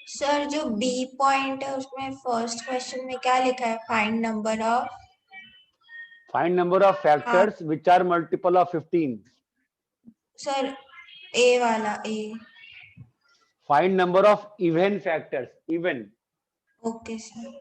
सर जो बी पॉइंट है उसमें फर्स्ट क्वेश्चन में क्या लिखा है? Find number of.
Find number of factors which are multiple of 15।
Sir A वाला A.
Find number of even factors. Even.
Okay sir.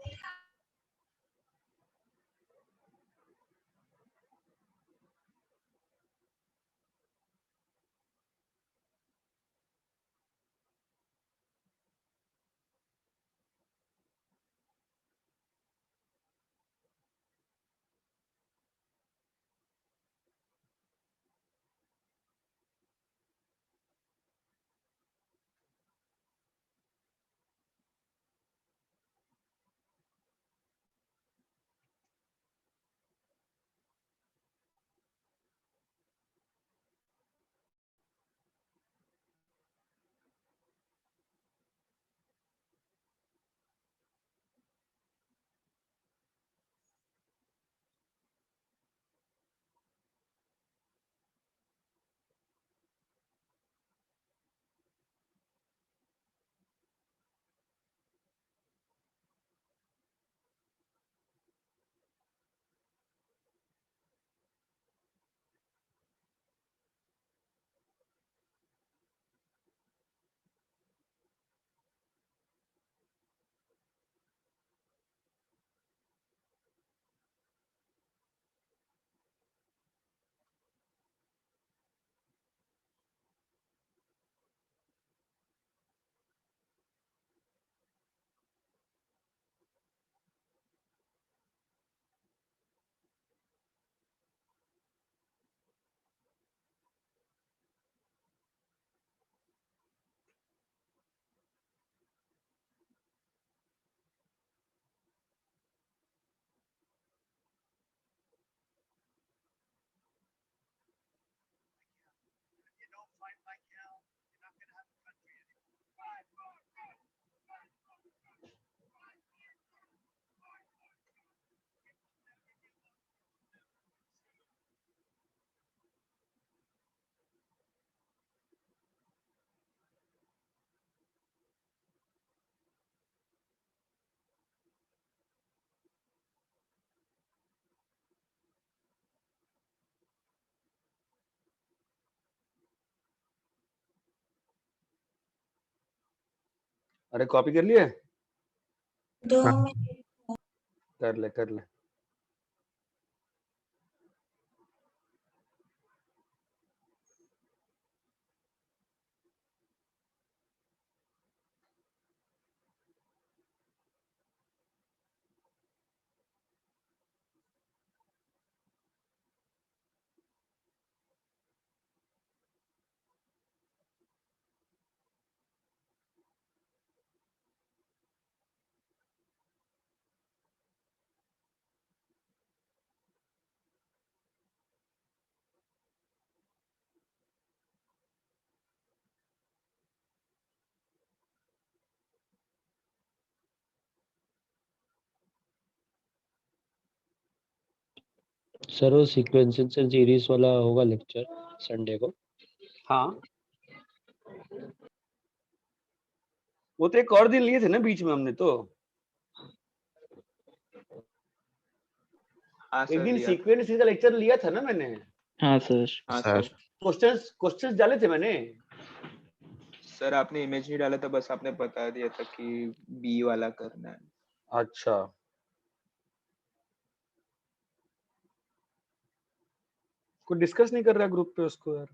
अरे कॉपी कर लिए?
2
हाँ।
मिनट।
कर ले कर ले।
सर वो सीक्वेंसेस एंड सीरीज वाला होगा लेक्चर संडे को?
हाँ वो तो एक और दिन लिए थे ना बीच में हमने तो।
हाँ
एक
सर
दिन
लिया था।
सीक्वेंस का लेक्चर लिया था ना मैंने।
हाँ सर।
हाँ
सर
सर।
क्वेश्चंस डाले थे मैंने।
सर आपने इमेज नहीं डाला था, बस आपने बता दिया था कि बी वाला करना है।
अच्छा कोई डिस्कस नहीं कर रहा ग्रुप पे उसको यार।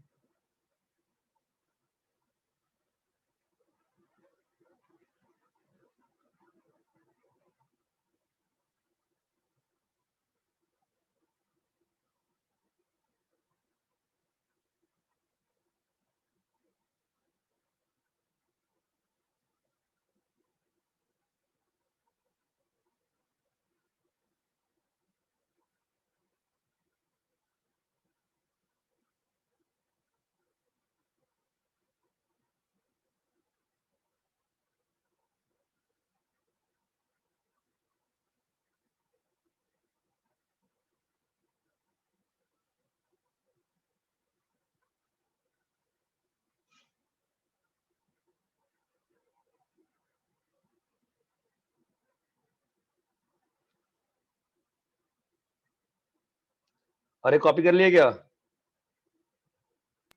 अरे कॉपी कर लिया क्या?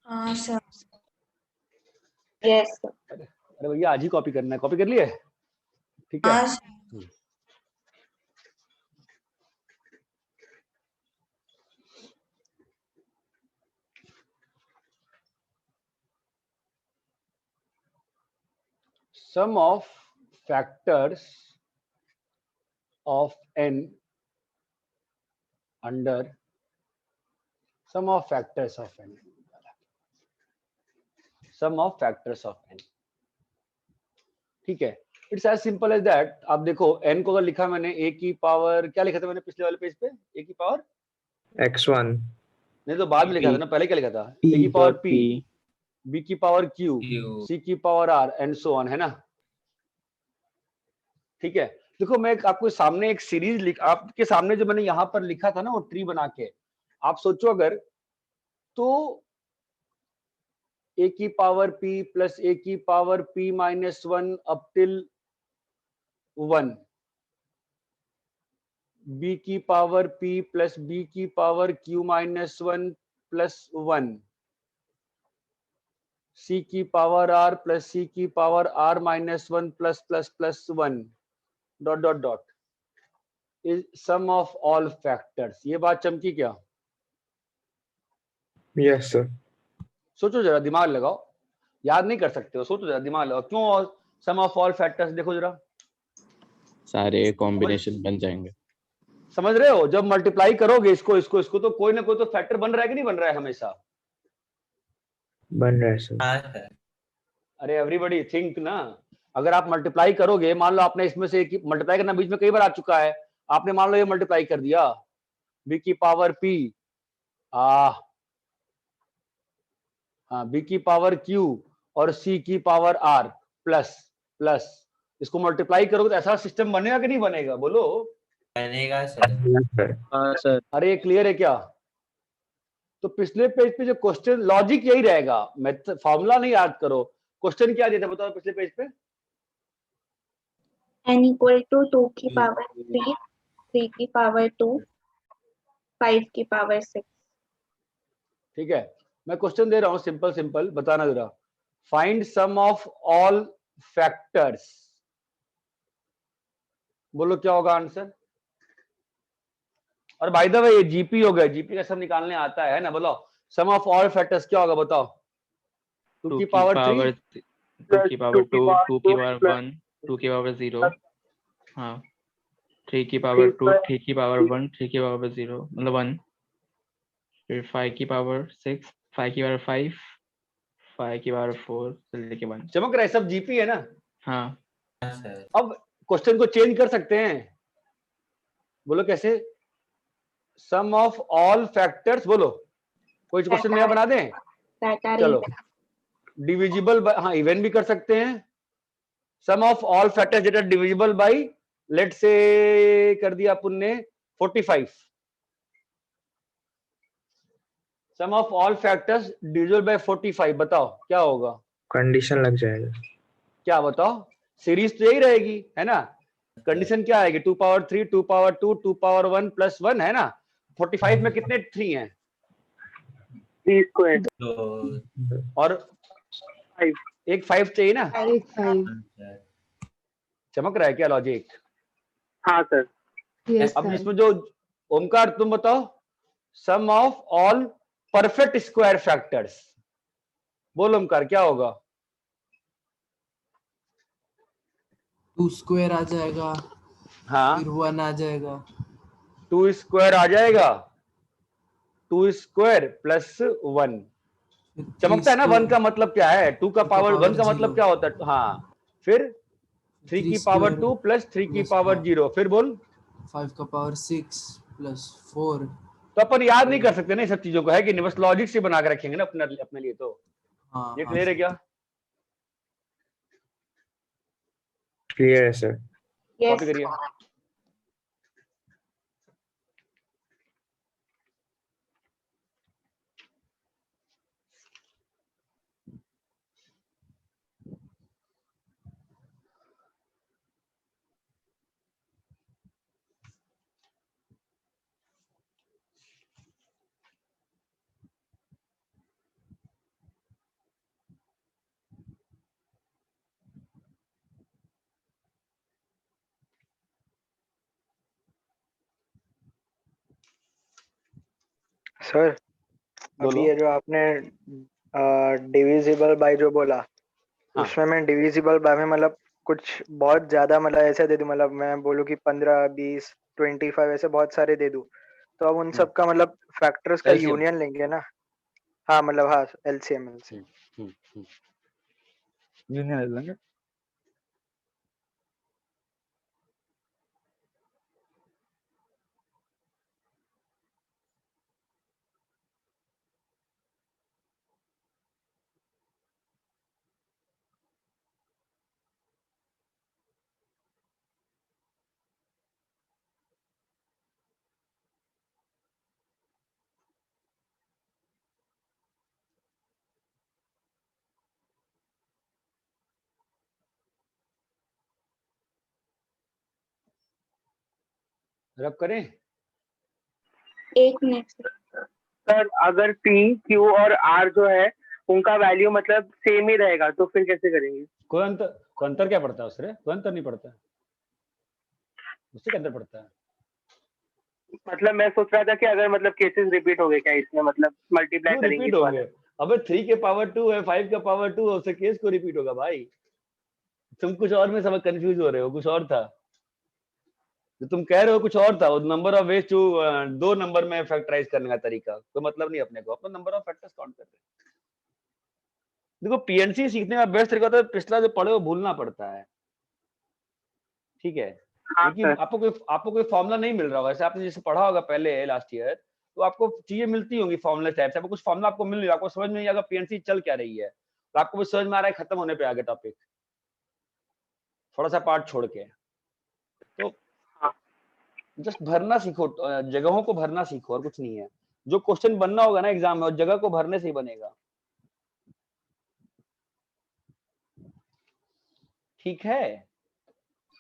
हाँ सर।
Yes sir.
अरे भैया आज ही कॉपी करना है। कॉपी कर लिए? ठीक है।
हाँ sir.
Sum of factors of n under sum of factors of n. Sum of factors of n. ठीक है। It's as simple as that. आप देखो n को अगर लिखा मैंने a की पावर, क्या लिखा था मैंने पिछले वाले पेज पे? a की पावर
x1
नहीं तो बाद में लिखा था ना, पहले क्या लिखा था? a की पावर p, b की पावर q, c की power r and so on, है ना? ठीक है। देखो मैं आपको सामने एक सीरीज लिख, आपके सामने जो मैंने यहाँ पर लिखा था ना वो ट्री बना के, आप सोचो अगर तो a की पावर p प्लस a की power p minus 1 up till 1, b की पावर p प्लस b की power q minus 1 plus 1, c की पावर r प्लस c की power r minus 1 plus plus plus 1 dot dot dot is sum of all factors. ये बात चमकी क्या?
Yes sir.
सोचो जरा, दिमाग लगाओ। याद नहीं कर सकते हो, सोचो जरा, दिमाग लगाओ। क्यों सम ऑफ ऑल फैक्टर्स? देखो जरा,
सारे कॉम्बिनेशन बन जाएंगे।
समझ रहे हो? जब मल्टीप्लाई करोगे इसको इसको इसको तो कोई ना कोई तो फैक्टर बन रहा है कि नहीं बन रहा है हमेशा?
बन रहा है सर।
अरे एवरीबॉडी थिंक ना। अगर आप मल्टीप्लाई करोगे, मान लो आपने इसमें से मल्टीप्लाई करना बीच में कई बार आ चुका है, आपने मान लो ये मल्टीप्लाई कर दिया b की पावर p, b की पावर q और c की पावर r प्लस प्लस, इसको मल्टीप्लाई करोगे तो ऐसा सिस्टम बनेगा कि नहीं बनेगा? बोलो।
बनेगा सर।
हाँ सर।
अरे ये क्लियर है क्या? तो पिछले पेज पे जो क्वेश्चन लॉजिक यही रहेगा, मेथड फॉर्मूला नहीं याद करो। क्वेश्चन क्या दिया था बताओ पिछले पेज पे?
n इक्वल टू 2 की पावर 3, 3 की पावर 2, 5 की पावर 6।
ठीक है, मैं क्वेश्चन दे रहा हूं सिंपल सिंपल, बताना जरा। Find sum of all factors बोलो क्या होगा आंसर। और बाय द वे ये जीपी हो गया, जीपी का सब निकालने आता है ना। बोलो सम ऑफ ऑल फैक्टर्स क्या होगा बताओ। 2 की पावर 3
2 की पावर 2, 2 की पावर
2
1, 2 की पावर 0, हाँ 3 की पावर 2, 3 की पावर 1, 3 की पावर 0 मतलब 1, फिर 5 की पावर 6, 5 की पावर 5, 5 की पावर 4 से लेके 1।
चमक रहा है, सब जीपी है ना।
हाँ
सर
अब क्वेश्चन को चेंज कर सकते हैं। बोलो कैसे। सम ऑफ ऑल फैक्टर्स, बोलो कोई क्वेश्चन नया बना दें।
that are
चलो
even.
डिविजिबल बाय, हाँ इवन भी कर सकते हैं। Sum of all factors that are divisible by, late से कर दिया अपन ने 45। Sum of all factors divisible by 45, बताओ क्या होगा।
कंडीशन लग जाएगा।
क्या बताओ, सीरीज तो यही रहेगी है ना। कंडीशन क्या आएगी, 2 पावर 3, 2 पावर 2, 2 पावर 1 प्लस 1 है ना। 45 में कितने 3 हैं
3 स्क्वायर
तो
और
5
एक 5 चाहिए ना।
एक 5।
चमक रहा है क्या लॉजिक।
हाँ सर।
यस
अब
सर।
इसमें जो ओमकार तुम बताओ, sum of all perfect square factors, बोलो ओमकार क्या होगा।
2 स्क्वायर आ जाएगा,
हाँ
फिर 1 आ जाएगा,
2 स्क्वायर आ जाएगा, 2 स्क्वायर प्लस 1।
फिर 3
चमकता है ना। 1 का मतलब क्या है, 2 का
2 का
पावर 1
पावर
का मतलब
0,
क्या होता है। हाँ फिर 3
3
की पावर
स्क्वायर
2 प्लस 3 की
प्लस
पावर 0, फिर बोल।
5 का पावर 6 प्लस 4।
तो अपन याद नहीं कर सकते ना ये सब चीजों को, है कि नहीं। बस लॉजिक से बना के रखेंगे ना अपने अपने लिए। तो
हाँ
ये
हाँ
क्लियर है क्या।
क्लियर है सर।
Copy
Yes.
करिए।
सर अभी
बोलो।
ये जो आपने डिविजिबल बाय जो बोला,
हाँ
उसमें मैं डिविजिबल बाय में मतलब कुछ बहुत ज्यादा मतलब ऐसे दे दूं, मतलब मैं बोलूँ कि 15, 20, 25 ऐसे बहुत सारे दे दूं, तो अब उन सब का मतलब फैक्टर्स का
एलसीएम।
यूनियन लेंगे ना। हाँ मतलब हाँ एलसीएम
यूनियन ले लेंगे। रब करें।
एक मिनट।
सर अगर पी क्यू और आर जो है उनका वैल्यू मतलब सेम ही रहेगा तो फिर कैसे करेंगे।
कोई अंतर क्या पड़ता है उससे, कोई अंतर नहीं पड़ता है उससे, क्या अंतर पड़ता है।
मतलब मैं सोच रहा था कि अगर मतलब केसेस रिपीट हो गए क्या इसमें, मतलब मल्टीप्लाई
क्यों
करेंगे
रिपीट
इस वाले
होंगे। अबे 3 के पावर 2 है, 5 का पावर 2 है, उससे केस को रिपीट होगा भाई। तुम कुछ और में सब कंफ्यूज हो रहे हो, कुछ और था जो तुम कह रहे हो, कुछ और था। वो number of ways to 2 number में फैक्टराइज करने का तरीका, तो मतलब नहीं अपने को, अपना नंबर ऑफ फैक्टर्स काउंट कर रहे हैं। देखो पीएनसी सीखने का बेस्ट तरीका होता है पिछला जो पढ़े वो भूलना पड़ता है, ठीक है।
हाँ
क्योंकि
सर।
आपको कोई फॉर्मूला नहीं मिल रहा होगा, जैसे आपने जैसे पढ़ा होगा पहले लास्ट ईयर, तो आपको चीजें मिलती होंगी फॉर्मूला टाइप से। आपको कुछ फॉर्मूला आपको मिल रहा है, आपको समझ में नहीं आएगा पीएनसी चल क्या रही है, तो आपको भी समझ में आ रहा है खत्म होने पे आगे टॉपिक, थोड़ा सा पार्ट छोड़ के। तो जस्ट भरना सीखो, जगहों को भरना सीखो और कुछ नहीं है। जो क्वेश्चन बनना होगा ना एग्जाम में, और जगह को भरने से ही बनेगा, ठीक है।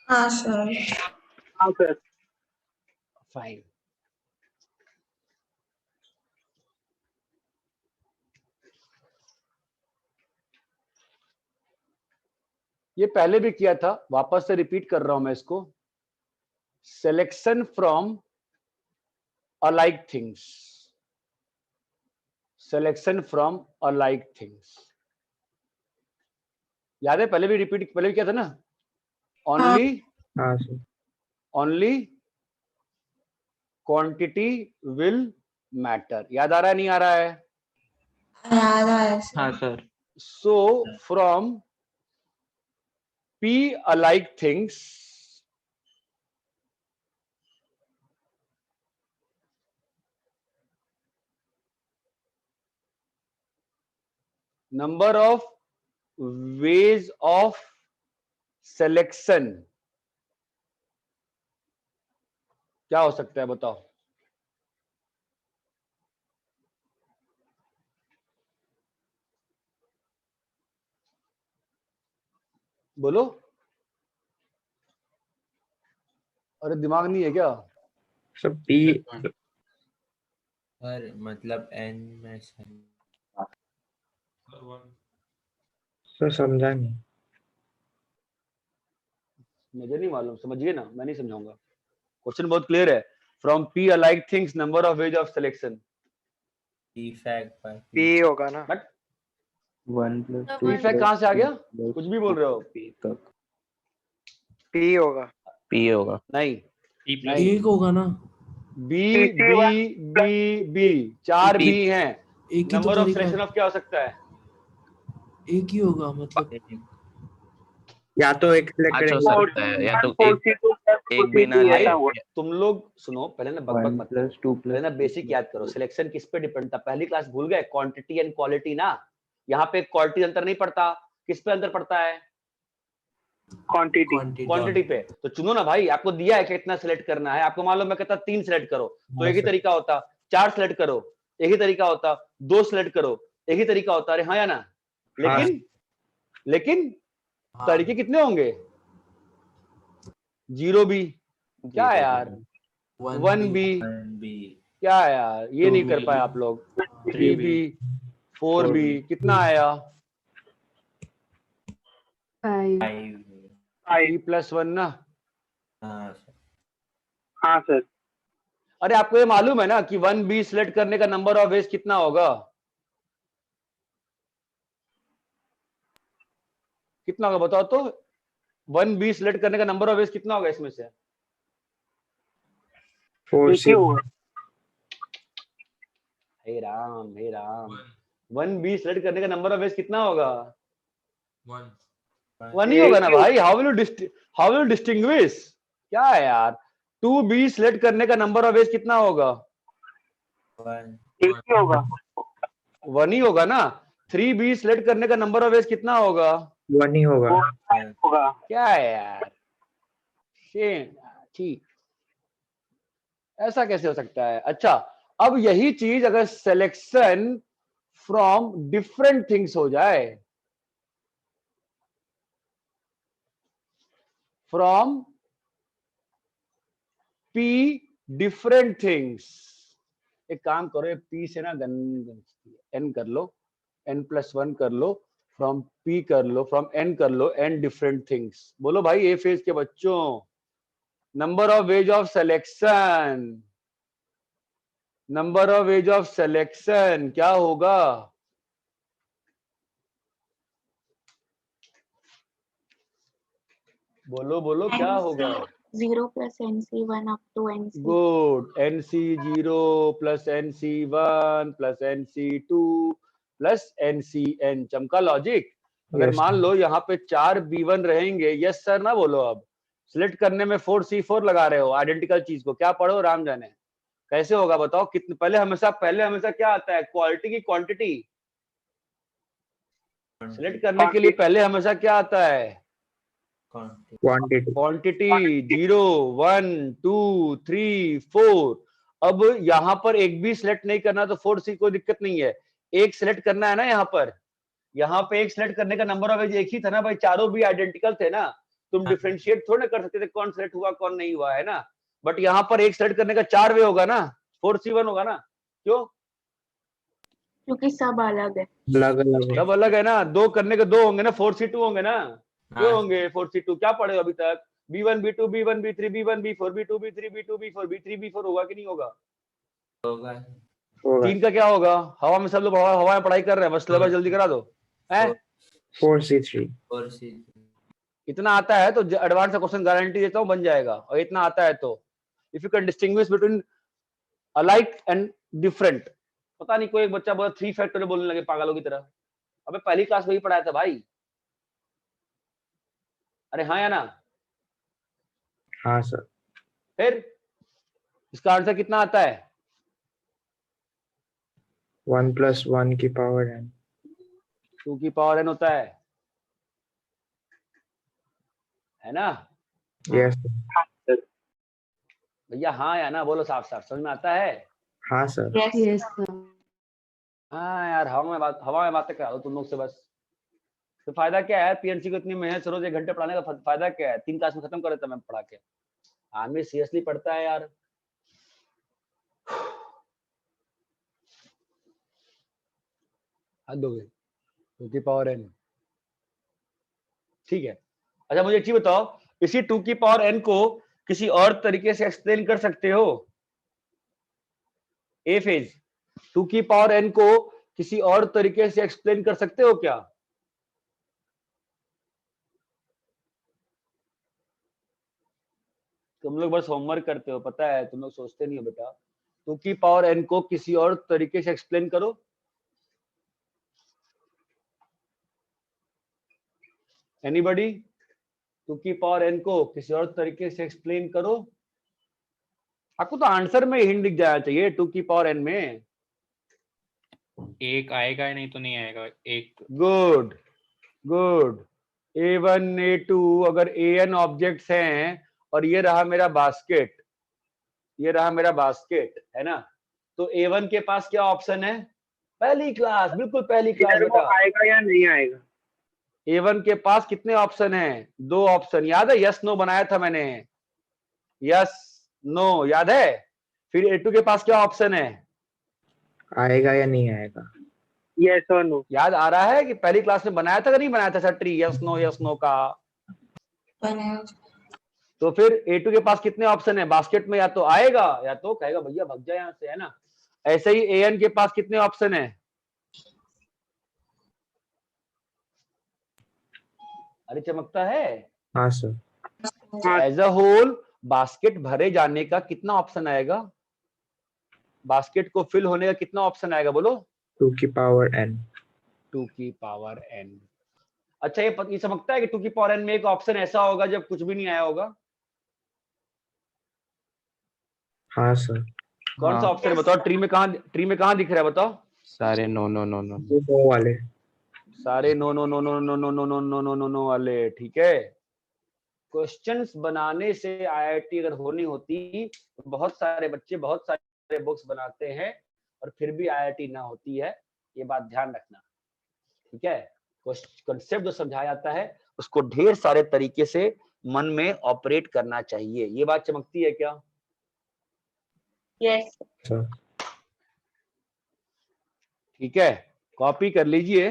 हाँ सर।
हाँ सर।
फाइन। ये पहले भी किया था, वापस से रिपीट कर रहा हूं मैं इसको। selection from alike things. Selection from alike things. याद है पहले भी किया था ना? Only
हाँ sir.
only quantity will matter. याद आ रहा है नहीं आ रहा है?
याद आया
हाँ
sir.
Sir.
So from P alike things, number of ways of selection क्या हो सकता है बताओ? बोलो। अरे दिमाग नहीं है क्या?
सब पी
सर मतलब n में से
सर समझा नहीं।
मुझे नहीं मालूम, समझिए ना, मैं नहीं समझाऊंगा। क्वेश्चन बहुत क्लियर है। From P alike things, number of ways of selection.
p fact by
P होगा ना।
बट
1 +
तो
2
P fact कहाँ से आ गया? कुछ भी बोल रहे हो।
P तक
पी होगा।
P होगा।
नहीं
P plus
नहीं,
एक होगा ना,
B B B B चार
P-
B हैं।
एक ही तो
नंबर ऑफ
तरीका
सिलेक्शन
है,
ऑफ क्या हो सकता है?
एक ही होगा मतलब।
या तो एक सिलेक्ट
पांच हो
करेंगे
सकता है, या तो एक बिना
भाई
ले।
तुम लोग सुनो, पहले ना बकबक
1
मत करो।
+ 2
पहले ना बेसिक याद करो। सिलेक्शन किस पे डिपेंड था? पहली क्लास भूल गए? क्वांटिटी एंड क्वालिटी ना। यहाँ पे क्वालिटी अंतर नहीं पड़ता, किस पे अंतर पड़ता है?
क्वांटिटी।
क्वांटिटी पे। तो चुनो ना भाई, आपको दिया है कि कितना सिलेक्ट करना है, आपको मालूम मैं कहता 3 सिलेक्ट करो तो एक ही तरीका होता, 4 सिलेक्ट करो एक ही तरीका होता, 2 सिलेक्ट करो एक ही तरीका होता। अरे हाँ या ना? लेकिन लेकिन तरीके कितने होंगे? 0 भी क्या है यार, 1 भी
1b
क्या है यार, ये नहीं कर पाए आप लोग। 3 भी 4 भी कितना आया?
5
5
P+1 ना।
हाँ सर।
हाँ सर।
अरे आपको ये मालूम है ना कि 1B सिलेक्ट करने का नंबर ऑफ वेज कितना होगा? कितना होगा बताओ तो? 1B सिलेक्ट करने का नंबर ऑफ वेज कितना होगा इसमें से?
4C
हे राम हे राम, 1B सिलेक्ट करने का नंबर ऑफ वेज कितना होगा? 1 ही होगा ना भाई। How will you distinguish? क्या है यार? 2B सिलेक्ट करने का नंबर ऑफ वेज कितना होगा?
1
होगा।
1 ही होगा ना। 3B सिलेक्ट करने का नंबर ऑफ वेज कितना होगा?
1 ही होगा।
क्या है यार? ठीक, ऐसा कैसे हो सकता है? अच्छा, अब यही चीज अगर सिलेक्शन फ्रॉम डिफरेंट थिंग्स हो जाए, फ्रॉम P डिफरेंट थिंग्स। एक काम करो, ये P से ना N कर लो, N+1 कर लो, फ्रॉम P कर लो, फ्रॉम N कर लो, N डिफरेंट थिंग्स। बोलो भाई ए फेज के बच्चों, number of ways of selection, number of ways of selection क्या होगा? बोलो बोलो क्या होगा?
0 + NC1 up to NC.
Good. NC0 + NC1 + NC2 + NCN। चमका लॉजिक। अगर
Yes,
मान लो यहाँ पे 4 B1 रहेंगे, यस सर ना बोलो। अब सिलेक्ट करने में 4C4 लगा रहे हो, आइडेंटिकल चीज को। क्या पढ़ो राम जाने, कैसे होगा बताओ? कितने पहले हमेशा क्या आता है? क्वालिटी की क्वांटिटी। सिलेक्ट करने के लिए पहले हमेशा क्या आता है?
क्वांटिटी।
क्वांटिटी। 0 1 2 3 4। अब यहाँ पर एक भी सिलेक्ट नहीं करना तो 4C कोई दिक्कत नहीं है, एक सिलेक्ट करना है ना। यहाँ पर यहाँ पे एक सिलेक्ट करने का नंबर ऑफ वेज एक ही था ना भाई, चारों भी आइडेंटिकल थे ना। तुम डिफरेंशिएट थोड़ा कर सकते थे कौन सिलेक्ट हुआ कौन नहीं हुआ, है ना। बट यहाँ पर एक सिलेक्ट करने का 4 वे होगा ना, 4C1 होगा ना। क्यों?
क्योंकि सब अलग है।
अलग अलग है।
सब अलग है ना। 2 करने के 2 होंगे ना, 4C2 होंगे ना। क्यों होंगे 4C2? क्या पढ़े हो अभी तक? B1 B2 B1 B3 B1 B4 B2 B3 B2 B4 B3 B4 होगा कि नहीं होगा?
होगा।
होगा।
3 का क्या होगा? हवा में सब लोग हवा में पढ़ाई कर रहे हैं, बस सिलेबस जल्दी करा दो। हैं?
4C3।
4C3।
इतना आता है तो एडवांस का क्वेश्चन गारंटी देता हूँ बन जाएगा। और इतना आता है तो if you can distinguish between alike and different. पता नहीं कोई एक बच्चा बोला 3 फैक्टोरियल बोलने लगे पागलों की तरह। अबे पहली क्लास में ही पढ़ाया था भाई। अरे हाँ या ना?
हाँ सर।
फिर इसका आंसर कितना आता है?
1 + 1 की पावर n।
2 की पावर n होता है ना?
यस
भैया हाँ या ना बोलो साफ साफ, समझ में आता है?
हाँ सर।
Yes sir.
हाँ यार हवा में बातें करा दो तुम लोग से बस। तो फायदा क्या है पीएनसी को इतनी मेहनत से रोज 1 घंटे पढ़ाने का फायदा क्या है? 3 क्लास में खत्म कर देता मैं पढ़ा के। आदमी सीरियसली पढ़ता है यार। हद हो गई। 2 की पावर n ठीक है। अच्छा मुझे एक चीज बताओ, इसी 2 की पावर n को किसी और तरीके से एक्सप्लेन कर सकते हो? ए फेज 2 की पावर n को किसी और तरीके से एक्सप्लेन कर सकते हो क्या? तुम लोग बस होमवर्क करते हो, पता है, तुम लोग सोचते नहीं हो बेटा। 2 की पावर n को किसी और तरीके से एक्सप्लेन करो। एनीबॉडी? 2 की पावर n को किसी और तरीके से एक्सप्लेन करो। आपको तो आंसर में हिंट दिख जाना चाहिए 2 की पावर n में।
एक आएगा नहीं तो नहीं आएगा एक।
Good good. A1 A2 अगर an ऑब्जेक्ट्स हैं और ये रहा मेरा बास्केट, ये रहा मेरा बास्केट, है ना? तो A1 के पास क्या ऑप्शन है? पहली क्लास, बिल्कुल पहली क्लास
वो
बेटा।
आएगा या नहीं आएगा?
A1 के पास कितने ऑप्शन हैं? 2 ऑप्शन। याद है यस नो बनाया था मैंने? यस नो याद है? फिर A2 के पास क्या ऑप्शन है?
आएगा या नहीं आएगा? यस और नो।
याद आ रहा है कि पहली क्लास में बनाया था कि नहीं बनाया था सर ट्री यस नो का? तो फिर A2 के पास कितने ऑप्शन है? बास्केट में या तो आएगा या तो कहेगा भैया भग जाए यहां से, है ना? ऐसे ही AN के पास कितने ऑप्शन है? अरे चमकता है।
हाँ sir.
As a whole basket भरे जाने का कितना ऑप्शन आएगा? बास्केट को फिल होने का कितना ऑप्शन आएगा बोलो?
2 की पावर n।
2 की पावर n। अच्छा ये चमकता है कि 2 की पावर n में एक ऑप्शन ऐसा होगा जब कुछ भी नहीं आया होगा?
हाँ सर।
कौन सा ऑप्शन है बताओ? ट्री में कहां दिख रहा है बताओ?
सारे नो
वो वाले
सारे no no no no no no no no no no no no वाले। ठीक है। क्वेश्चंस बनाने से आईआईटी अगर होनी होती तो बहुत सारे बच्चे बहुत सारे बुक्स बनाते हैं और फिर भी आईआईटी ना होती है, ये बात ध्यान रखना। ठीक है। कॉन्सेप्ट जो समझाया जाता है उसको ढेर सारे तरीके से मन में ऑपरेट करना चाहिए। ये बात चमकती है क्या?
Yes
sir.
ठीक है। कॉपी कर लीजिए।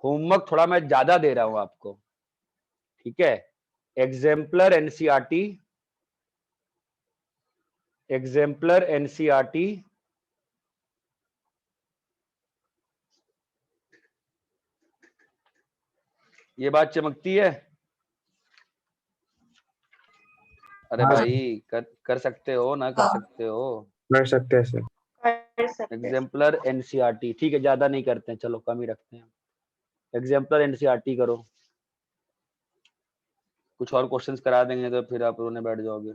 होमवर्क थोड़ा मैं ज्यादा दे रहा हूं आपको। ठीक है। एग्जाम्पलर एनसीईआरटी, एग्जाम्पलर एनसीईआरटी, ये बात चमकती है? अरे
हाँ।
भाई कर सकते हो ना कर सकते हो?
कर सकते हैं सर।
कर सकते हैं।
Exemplar NCERT. ठीक है, ज्यादा नहीं करते हैं, चलो कम ही रखते हैं। एग्जाम्पलर एनसीईआरटी करो। कुछ और क्वेश्चंस करा देंगे तो फिर आप रोने बैठ जाओगे।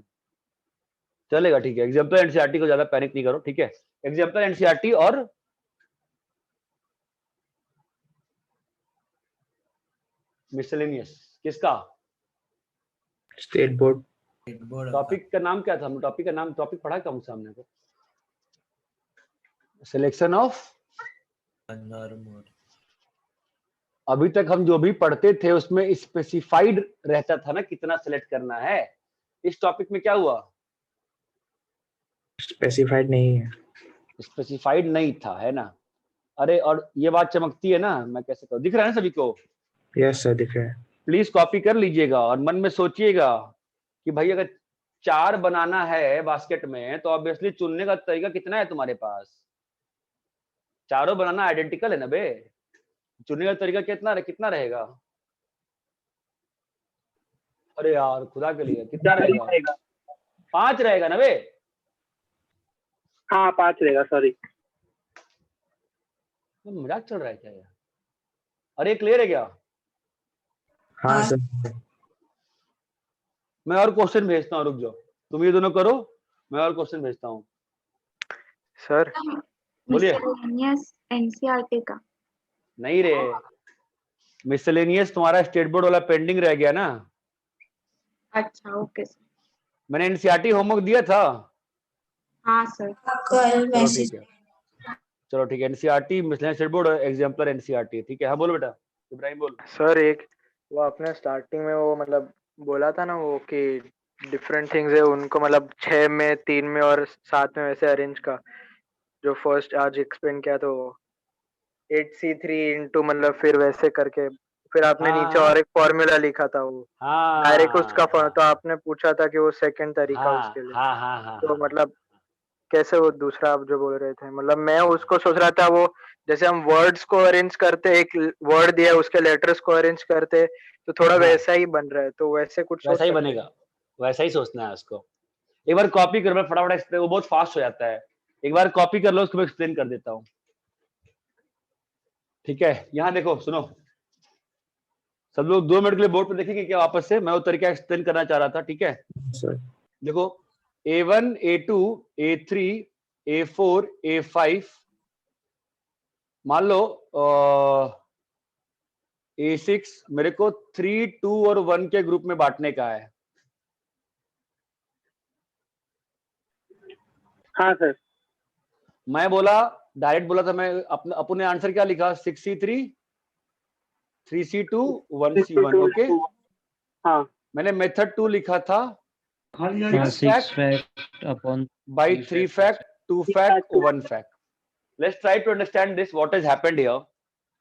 चलेगा, ठीक है। एग्जाम्पलर एनसीईआरटी को ज्यादा पैनिक नहीं करो। ठीक है। एग्जाम्पलर एनसीईआरटी और मिसलेनियस किसका?
State board.
टॉपिक का नाम क्या था? हम टॉपिक का नाम टॉपिक पढ़ा कौन सा हमने? Selection of. अभी तक हम जो भी पढ़ते थे उसमें स्पेसिफाइड रहता था ना कितना सेलेक्ट करना है। इस टॉपिक में क्या हुआ?
स्पेसिफाइड नहीं है।
स्पेसिफाइड नहीं था, है ना? अरे और ये बात चमकती है ना? मैं कैसे कहूँ, दिख रहा है ना सभी को?
यस सर दिख रहा है।
प्लीज कॉपी कर लीजिएगा और मन में सोचिएगा कि भाई अगर 4 बनाना है बास्केट में तो ऑब्वियसली चुनने का तरीका कितना है तुम्हारे पास? चारों बनाना आइडेंटिकल है ना बे, चुनने का तरीका कितना रहेगा? अरे यार खुदा के लिए कितना रहेगा? 5 रहेगा ना बे?
हाँ 5 रहेगा, सॉरी।
मजाक चल रहा है क्या यार? अरे क्लियर है क्या?
हाँ सर।
मैं और क्वेश्चन भेजता हूँ, रुक जाओ, तुम ये दोनों करो, मैं और क्वेश्चन भेजता हूँ।
सर
बोलिए।
मिसलेनियस एनसीईआरटी का
नहीं रे, मिसलेनियस तुम्हारा स्टेट बोर्ड वाला पेंडिंग रह गया ना।
अच्छा ओके सर।
मैंने एनसीईआरटी होमवर्क दिया था।
हाँ सर।
कल
चलो
मैसेज
ठीक है, चलो ठीक है। NCERT miscellaneous state board exemplar NCERT, ठीक है। हाँ बोलो बेटा, इब्राहिम बोल।
सर एक वो आपने स्टार्टिंग में वो मतलब बोला था ना वो कि डिफरेंट थिंग्स है उनको मतलब 6 में 3 में और 7 में वैसे अरेंज का जो फर्स्ट आज एक्सप्लेन किया तो 8C3 इंटू मतलब फिर वैसे करके फिर आपने नीचे और एक फॉर्मूला लिखा था वो डायरेक्ट उसका तो आपने पूछा था कि वो सेकंड तरीका उसके लिए। तो मतलब कैसे वो दूसरा आप जो बोल रहे थे, मतलब मैं उसको सोच रहा था वो जैसे हम वर्ड्स को अरेंज करते, एक वर्ड दिया उसके लेटर्स को अरेंज करते तो थोड़ा
हाँ।
वैसा ही बन रहा है, तो वैसे कुछ सोच
वैसा ही
सकते हैं?
बनेगा, वैसा ही सोचना है उसको। एक बार कॉपी कर, मैं फटाफट explain- वो बहुत फास्ट हो जाता है। एक बार कॉपी कर लो, उसको मैं एक्सप्लेन कर देता हूँ, ठीक है। यहाँ देखो, सुनो सब लोग 2 मिनट के लिए बोर्ड पर देखेंगे क्या वापस से? मैं वो तरीका एक्सप्लेन करना चाह रहा था, ठीक है।
सर
देखो A1 A2 A3 A4 A5, मान लो A6 मेरे को 3 2 और 1 के ग्रुप में बांटने का है।
हाँ सर।
मैं बोला, डायरेक्ट बोला था मैं, अपने आंसर क्या लिखा? 6C3 3C2 1C1, okay.
हाँ
मैंने मेथड 2 लिखा था 6
6
fact
fact upon
by 3 fact 2 fact 1 fact. Let's try to understand this, what has happened here,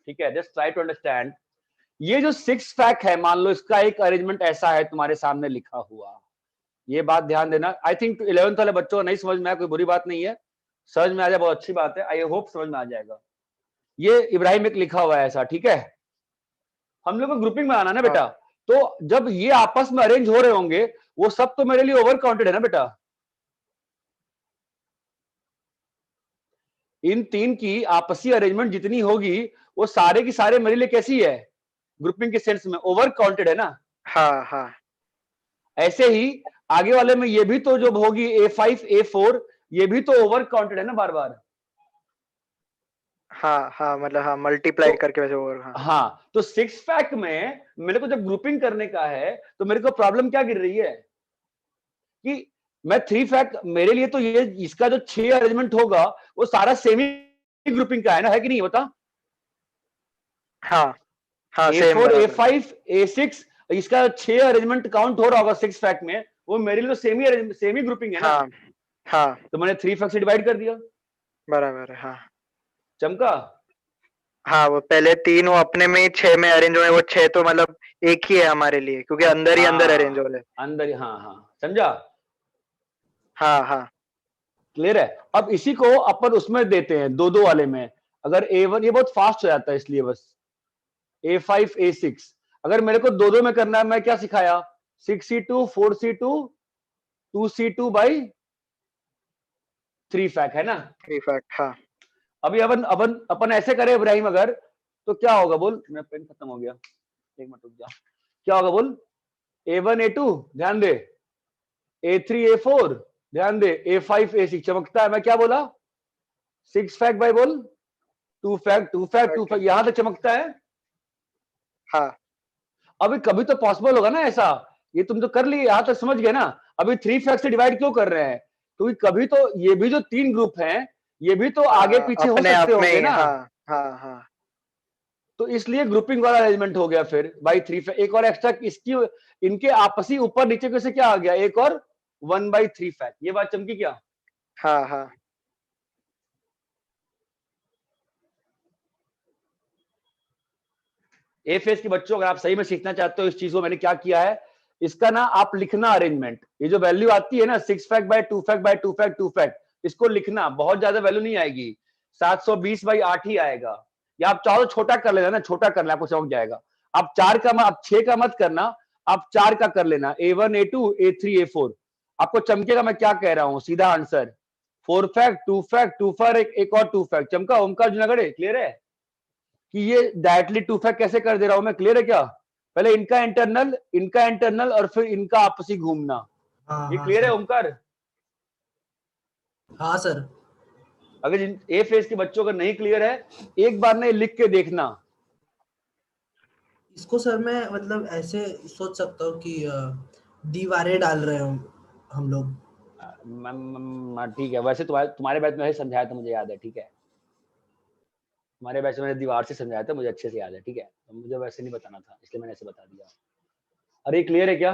ठीक है। Just try to understand। ये जो 6 fact है, मान लो इसका एक अरेंजमेंट ऐसा है तुम्हारे सामने लिखा हुआ, ये बात ध्यान देना। आई थिंक 11th वाले बच्चों को नहीं समझ में आया, कोई बुरी बात नहीं है, समझ में आ जाए बहुत अच्छी बात है। आई होप समझ में आ जाएगा। ये इब्राहिम एक लिखा हुआ है ऐसा, ठीक है। हम लोग को ग्रुपिंग में आना ना बेटा, तो जब ये आपस में अरेंज हो रहे होंगे वो सब तो मेरे लिए ओवर काउंटेड है ना बेटा। इन 3 की आपसी अरेंजमेंट जितनी होगी वो सारे की सारे मेरे लिए कैसी है? ग्रुपिंग के सेंस में ओवर काउंटेड है ना।
हाँ हाँ
ऐसे ही आगे वाले में ये भी तो जब होगी A5 A4, ये भी तो ओवर काउंटेड है ना बार बार।
हाँ हाँ मतलब हाँ मल्टीप्लाई करके वैसे और
हाँ, तो 6 फैक्ट में मेरे को जब ग्रुपिंग करने का है तो मेरे को प्रॉब्लम क्या गिर रही है कि मैं 3 फैक्ट, मेरे लिए तो ये इसका जो 6 अरेंजमेंट होगा वो सारा सेमी ग्रुपिंग का है ना, है कि नहीं बता?
हाँ हाँ सेम
A4
बराबर।
A5 A6 इसका 6 अरेंजमेंट काउंट हो रहा होगा 6 फैक्ट में, वो मेरे लिए तो सेमी ग्रुपिंग है ना।
हाँ हाँ
तो मैंने 3 फैक्ट से डिवाइड कर दिया,
बराबर है। हाँ
चमका।
हाँ वो पहले 3 वो अपने में ही 6 में अरेंज हुए, वो 6 तो मतलब एक ही है हमारे लिए क्योंकि अंदर ही अंदर अरेंज हो रहे।
अंदर ही, हाँ हाँ, समझा।
हाँ हाँ
क्लियर है। अब इसी को अपन उसमें देते हैं 2-2 वाले में। अगर A1, ये बहुत फास्ट हो जाता है इसलिए बस A5 A6, अगर मेरे को 2-2 में करना है, मैं क्या सिखाया? 6C2 4C2 2C2 by 3 fact है ना।
3 फैक्ट हाँ।
अभी अपन ऐसे करें इब्राहिम, अगर तो क्या होगा बोल? मेरा पेन खत्म हो गया, एक मिनट रुक जा। क्या होगा बोल? A1 A2 ध्यान दे, A3 A4 ध्यान दे, A5 A6 चमकता है। मैं क्या बोला? 6 फैक्ट बाई बोल 2 फैक्ट 2 फैक्ट 2 फैक्ट, यहां तक चमकता है।
हाँ
अभी कभी तो पॉसिबल होगा ना ऐसा, ये तुम तो कर लिए, यहां तक समझ गए ना। अभी 3 फैक्ट से डिवाइड क्यों कर रहे हैं? क्योंकि कभी तो ये भी जो 3 ग्रुप हैं ये भी तो आगे पीछे हो
अपने
सकते
आप में
होंगे
ही,
ना।
हाँ हाँ हाँ
तो इसलिए ग्रुपिंग वाला अरेंजमेंट हो गया फिर बाई 3 फैक्ट। एक और एक्स्ट्रा इसकी, इनके आपसी ऊपर नीचे कैसे क्या आ गया, एक और 1/3 फैक्ट। ये बात चमकी क्या?
हाँ हाँ
ए फेज के बच्चों, अगर आप सही में सीखना चाहते हो इस चीज को, मैंने क्या किया है, इसका ना आप लिखना अरेंजमेंट, ये जो वैल्यू आती है ना 6 fact bye 2 fact bye 2 fact 2 fact, इसको लिखना, बहुत ज्यादा वैल्यू नहीं आएगी, 720 बाई 8 ही आएगा। या आप चाहो तो छोटा कर लेना ना, छोटा कर लेना, आपको समझ जाएगा। आप 4 का, आप 6 का मत करना, आप 4 का कर लेना, A1 A2 A3 A4, आपको चमकेगा मैं क्या कह रहा हूं, सीधा आंसर 4 फैक्ट 2 फैक्ट 2 फैक्ट एक और 2 फैक्ट। चमका ओमकार जूनागढ़, क्लियर है कि ये डायरेक्टली 2 फैक्ट कैसे कर दे रहा हूं मैं, क्लियर है क्या? पहले इनका इंटरनल और फिर इनका आपसी घूमना,
हाँ
ये
हाँ
क्लियर है
सर।
ओमकार?
हाँ सर।
अगर ए फेज के बच्चों का नहीं क्लियर है, एक बार ना लिख के देखना।
इसको सर मैं मतलब ऐसे सोच सकता हूँ कि दीवारें डाल रहे हो हम लोग।
ठीक है, वैसे तुम्हारे बैच में वैसे समझाया था, मुझे याद है, ठीक है, हमारे बैच में मैंने दीवार से समझाया था, मुझे अच्छे से याद है, ठीक है, तो मुझे वैसे नहीं बताना था, इसलिए मैंने ऐसे बता दिया। अरे क्लियर है क्या?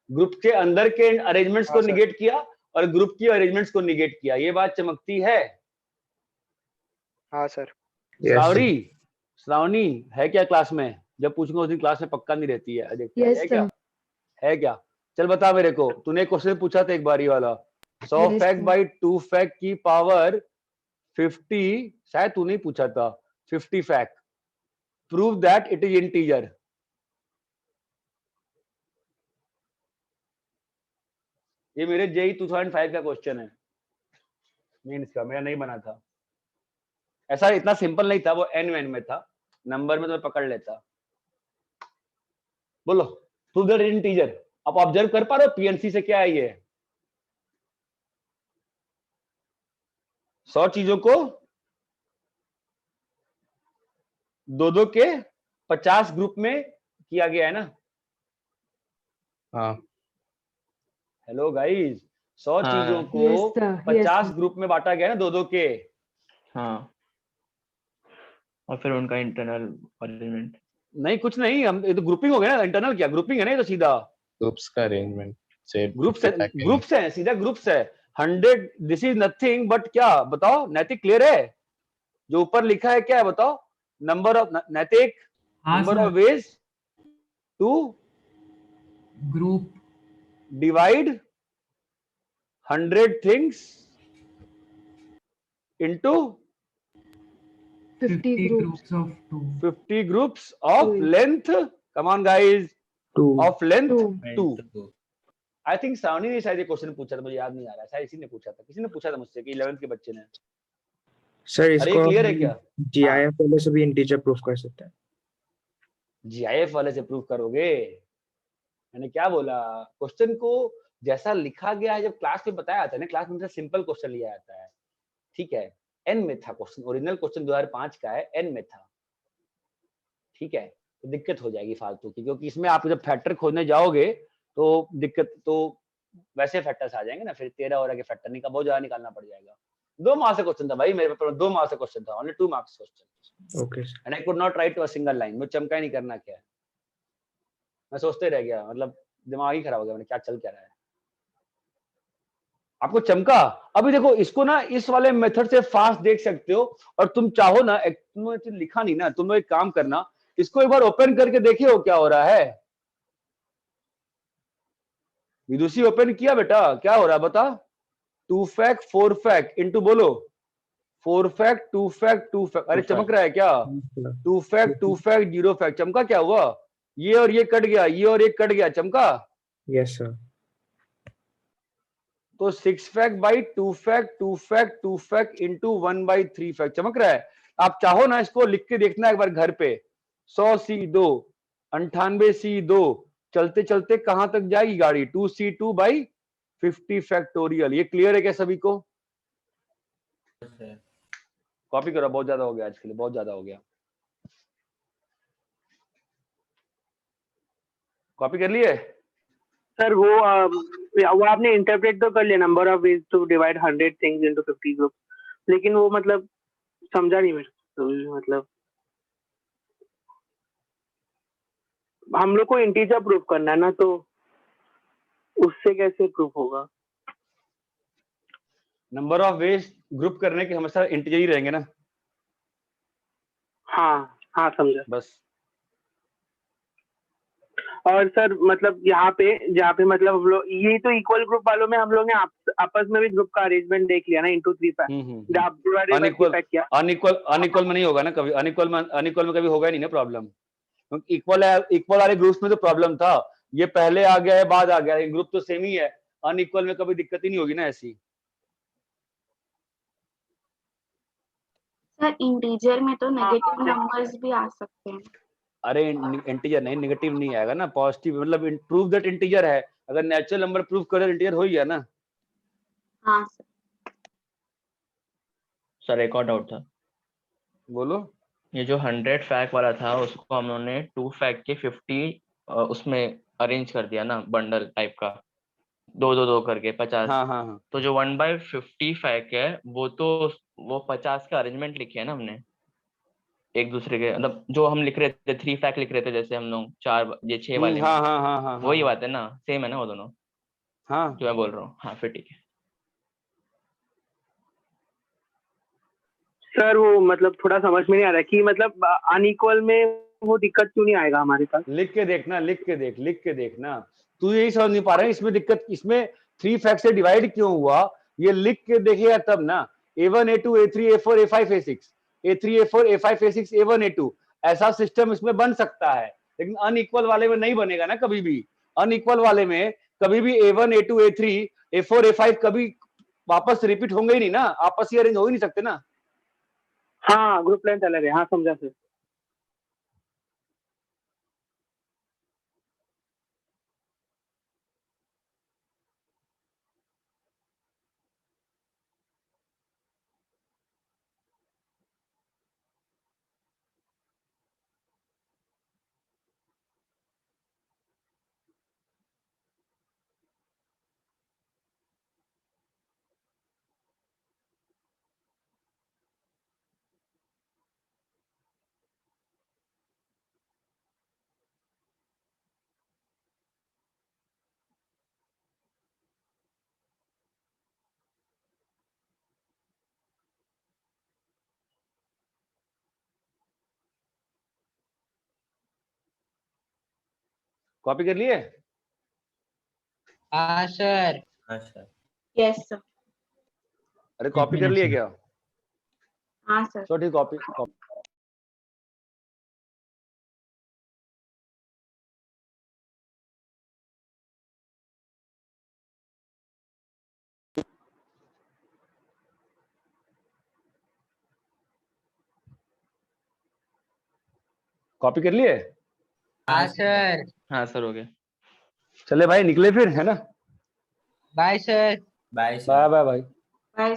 ग्रुप के अंदर के अरेंजमेंट्स को निगेट किया और ग्रुप की अरेंजमेंट्स को निगेट किया, ये बात चमकती है।
हाँ सर।
श्रावणी है क्या क्लास में? जब पूछूंगा उस दिन क्लास में पक्का नहीं रहती है, देखते हैं,
Yes,
है क्या?
sir.
है क्या? चल बता मेरे को, तूने क्वेश्चन पूछा था एक बारी वाला, 100
Yes,
fact
sir.
By 2 fact की पावर 50, शायद तू नहीं पूछा था, 50 fact, prove that it is integer. ये मेरे जेई 2005 का क्वेश्चन है, मीन्स का, मेरा नहीं बना था, ऐसा इतना सिंपल नहीं था, वो एन में था, नंबर में तो मैं पकड़ लेता। बोलो, prove that it is integer. आप ऑब्जर्व कर पा रहे हो पीएनसी से क्या है ये? 100 चीजों को दो के 50 ग्रुप में किया गया है ना?
हाँ।
हेलो गाइस, 100
हाँ।
चीजों को
Yes, sir. Yes,
50
sir.
Group में बांटा गया है ना, दो के।
हाँ, और फिर उनका इंटरनल अरेंजमेंट।
नहीं कुछ नहीं, हम ये तो ग्रुपिंग हो गया ना, इंटरनल क्या ग्रुपिंग है ना, ये तो सीधा
ग्रुप्स का अरेंजमेंट से
ग्रुप्स है, सीधा ग्रुप्स है। 100, दिस इज नथिंग बट क्या, बताओ नैतिक, क्लियर है? जो ऊपर लिखा है क्या है बताओ? Number of, Naitik, number of ways to
group
divide 100 things into
50 groups.
of 2.
50 groups of
Two.
length, come on guys,
2
of length
Two.
2। I think Savni ने शायद ये क्वेश्चन पूछा था, मुझे याद नहीं आ रहा, शायद इसी ने पूछा था, किसी ने पूछा था मुझसे कि 11th के बच्चे ने।
सर
अरे
इसको
क्लियर है क्या?
जीआईएफ वाले से भी इंटीजर प्रूफ कर सकते हैं।
जीआईएफ वाले से प्रूव करोगे? मैंने क्या बोला, क्वेश्चन को जैसा लिखा गया है, जब क्लास में बताया जाता है ना, क्लास में सिंपल क्वेश्चन लिया जाता है, ठीक है, एन में था क्वेश्चन, ओरिजिनल क्वेश्चन 2005 का है, एन में था, ठीक है, तो दिक्कत हो जाएगी फालतू की, क्योंकि इसमें आप जब फैक्टर खोजने जाओगे तो दिक्कत, तो वैसे फैक्टर्स आ जाएंगे ना, फिर 13 और के फैक्टर बहुत ज्यादा निकालना पड़ जाएगा। 2 मार्क्स का क्वेश्चन था भाई मेरे पेपर में, 2 मार्क्स का क्वेश्चन था, only 2 marks question,
okay
and I could not write to a single line, मुझे चमका ही नहीं करना क्या है, मैं सोचते रह गया, मतलब दिमाग ही खराब हो गया, मैंने क्या चल क्या रहा है, आपको चमका। अभी देखो इसको ना इस वाले मेथड से फास्ट देख सकते हो, और तुम चाहो ना, तुमने लिखा नहीं ना, तुम लोग एक काम करना, इसको एक बार ओपन करके देखे हो क्या हो रहा है। विदुषी ओपन किया बेटा, क्या हो रहा है बता? 2 फैक्ट 4 फैक्ट इंटू बोलो 4 फैक्ट 2 फैक्ट 2 फैक्ट, अरे चमक रहा है क्या? 2 फैक्ट 2 फैक्ट 0 फैक्ट, चमका क्या हुआ? ये और ये कट गया, ये और ये कट गया, चमका।
Yes sir.
तो 6 fact by 2 fact 2 fact 2 fact into 1 by 3 fact, चमक रहा है? आप चाहो ना इसको लिख के देखना एक बार घर पे, 100C2 98C2, चलते चलते कहां तक जाएगी गाड़ी, 2C2 बाई 50 फैक्टोरियल। ये क्लियर है क्या सभी को? कॉपी करो, बहुत ज्यादा हो गया आज के लिए, बहुत ज्यादा हो गया, कॉपी कर लिए?
सर वो आपने इंटरप्रेट तो कर लिया, number of ways to divide 100 things into 50 group, लेकिन वो मतलब समझा नहीं मेरे को, मतलब हम लोग को इंटीजर प्रूफ करना है ना, तो उससे कैसे प्रूफ होगा?
नंबर ऑफ वेज ग्रुप करने के हमेशा इंटीजर ही रहेंगे ना।
हाँ हाँ समझा।
बस।
और सर मतलब यहाँ पे जहाँ पे मतलब हम लोग ये तो इक्वल ग्रुप वालों में हम लोग ने आपस में भी ग्रुप का अरेंजमेंट देख लिया ना इंटू 3 फैक्ट। आप
अनइक्वल
किया
अनइक्वल में नहीं होगा ना कभी, अनइक्वल में कभी होगा ही नहीं ना प्रॉब्लम, क्योंकि इक्वल वाले ग्रुप्स में तो प्रॉब्लम था, ये पहले आ गया है बाद आ गया है, ग्रुप तो सेम ही है, अनइक्वल में कभी दिक्कत ही नहीं होगी ना ऐसी।
सर इंटीजर में तो नेगेटिव नंबर्स भी आ सकते हैं।
अरे इंटीजर नहीं, नेगेटिव नहीं आएगा ना, पॉजिटिव मतलब प्रूव दैट इंटीजर है, अगर नेचुरल नंबर प्रूव करे इंटीजर हो ही गया ना।
हाँ सर।
सर एक और डाउट था।
बोलो।
ये जो 100 फैक्ट वाला था उसको हम लोगों ने 2 फैक्ट के 50 उसमें अरेंज कर दिया ना, बंडल टाइप का, 2 करके 50।
हाँ।
तो जो 1/50 फैक्ट है वो 50 का अरेंजमेंट लिखे है ना हमने एक दूसरे के, मतलब जो हम लिख रहे थे 3 फैक्ट लिख रहे थे जैसे हम लोग 6 वाले में।
हाँ।
वही बात है ना, सेम है ना वो दोनों।
हाँ
जो मैं बोल रहा हूँ, हाँ फिर ठीक है।
सर वो मतलब थोड़ा समझ में नहीं आ रहा कि मतलब अनइक्वल में वो दिक्कत क्यों नहीं आएगा हमारे पास।
लिख के देखना, तू यही समझ नहीं पा रहा है इसमें दिक्कत, इसमें 3 फैक्ट से डिवाइड क्यों हुआ, ये लिख के देखेगा तब ना। A1 A2 A3 A4 A5 A6 A3 A4 A5 A6 A1 A2 ऐसा सिस्टम इसमें बन सकता है, लेकिन अनइक्वल वाले में नहीं बनेगा ना कभी भी। अनइक्वल वाले में कभी भी A1 A2 A3 A4 A5 कभी वापस रिपीट होंगे ही नहीं ना, आपस ही अरेंज हो ही नहीं सकते ना।
हाँ ग्रुप लेंथ अलग है, हाँ समझा सर।
कॉपी कर लिए?
हाँ सर।
Yes sir.
अरे कॉपी कर लिए क्या?
हाँ सर।
तो ठीक, कॉपी कॉपी कर लिए?
हाँ सर।
हाँ सर हो गया।
चले भाई निकले फिर, है ना?
Bye sir.
बाय बाय भाई।
बाय।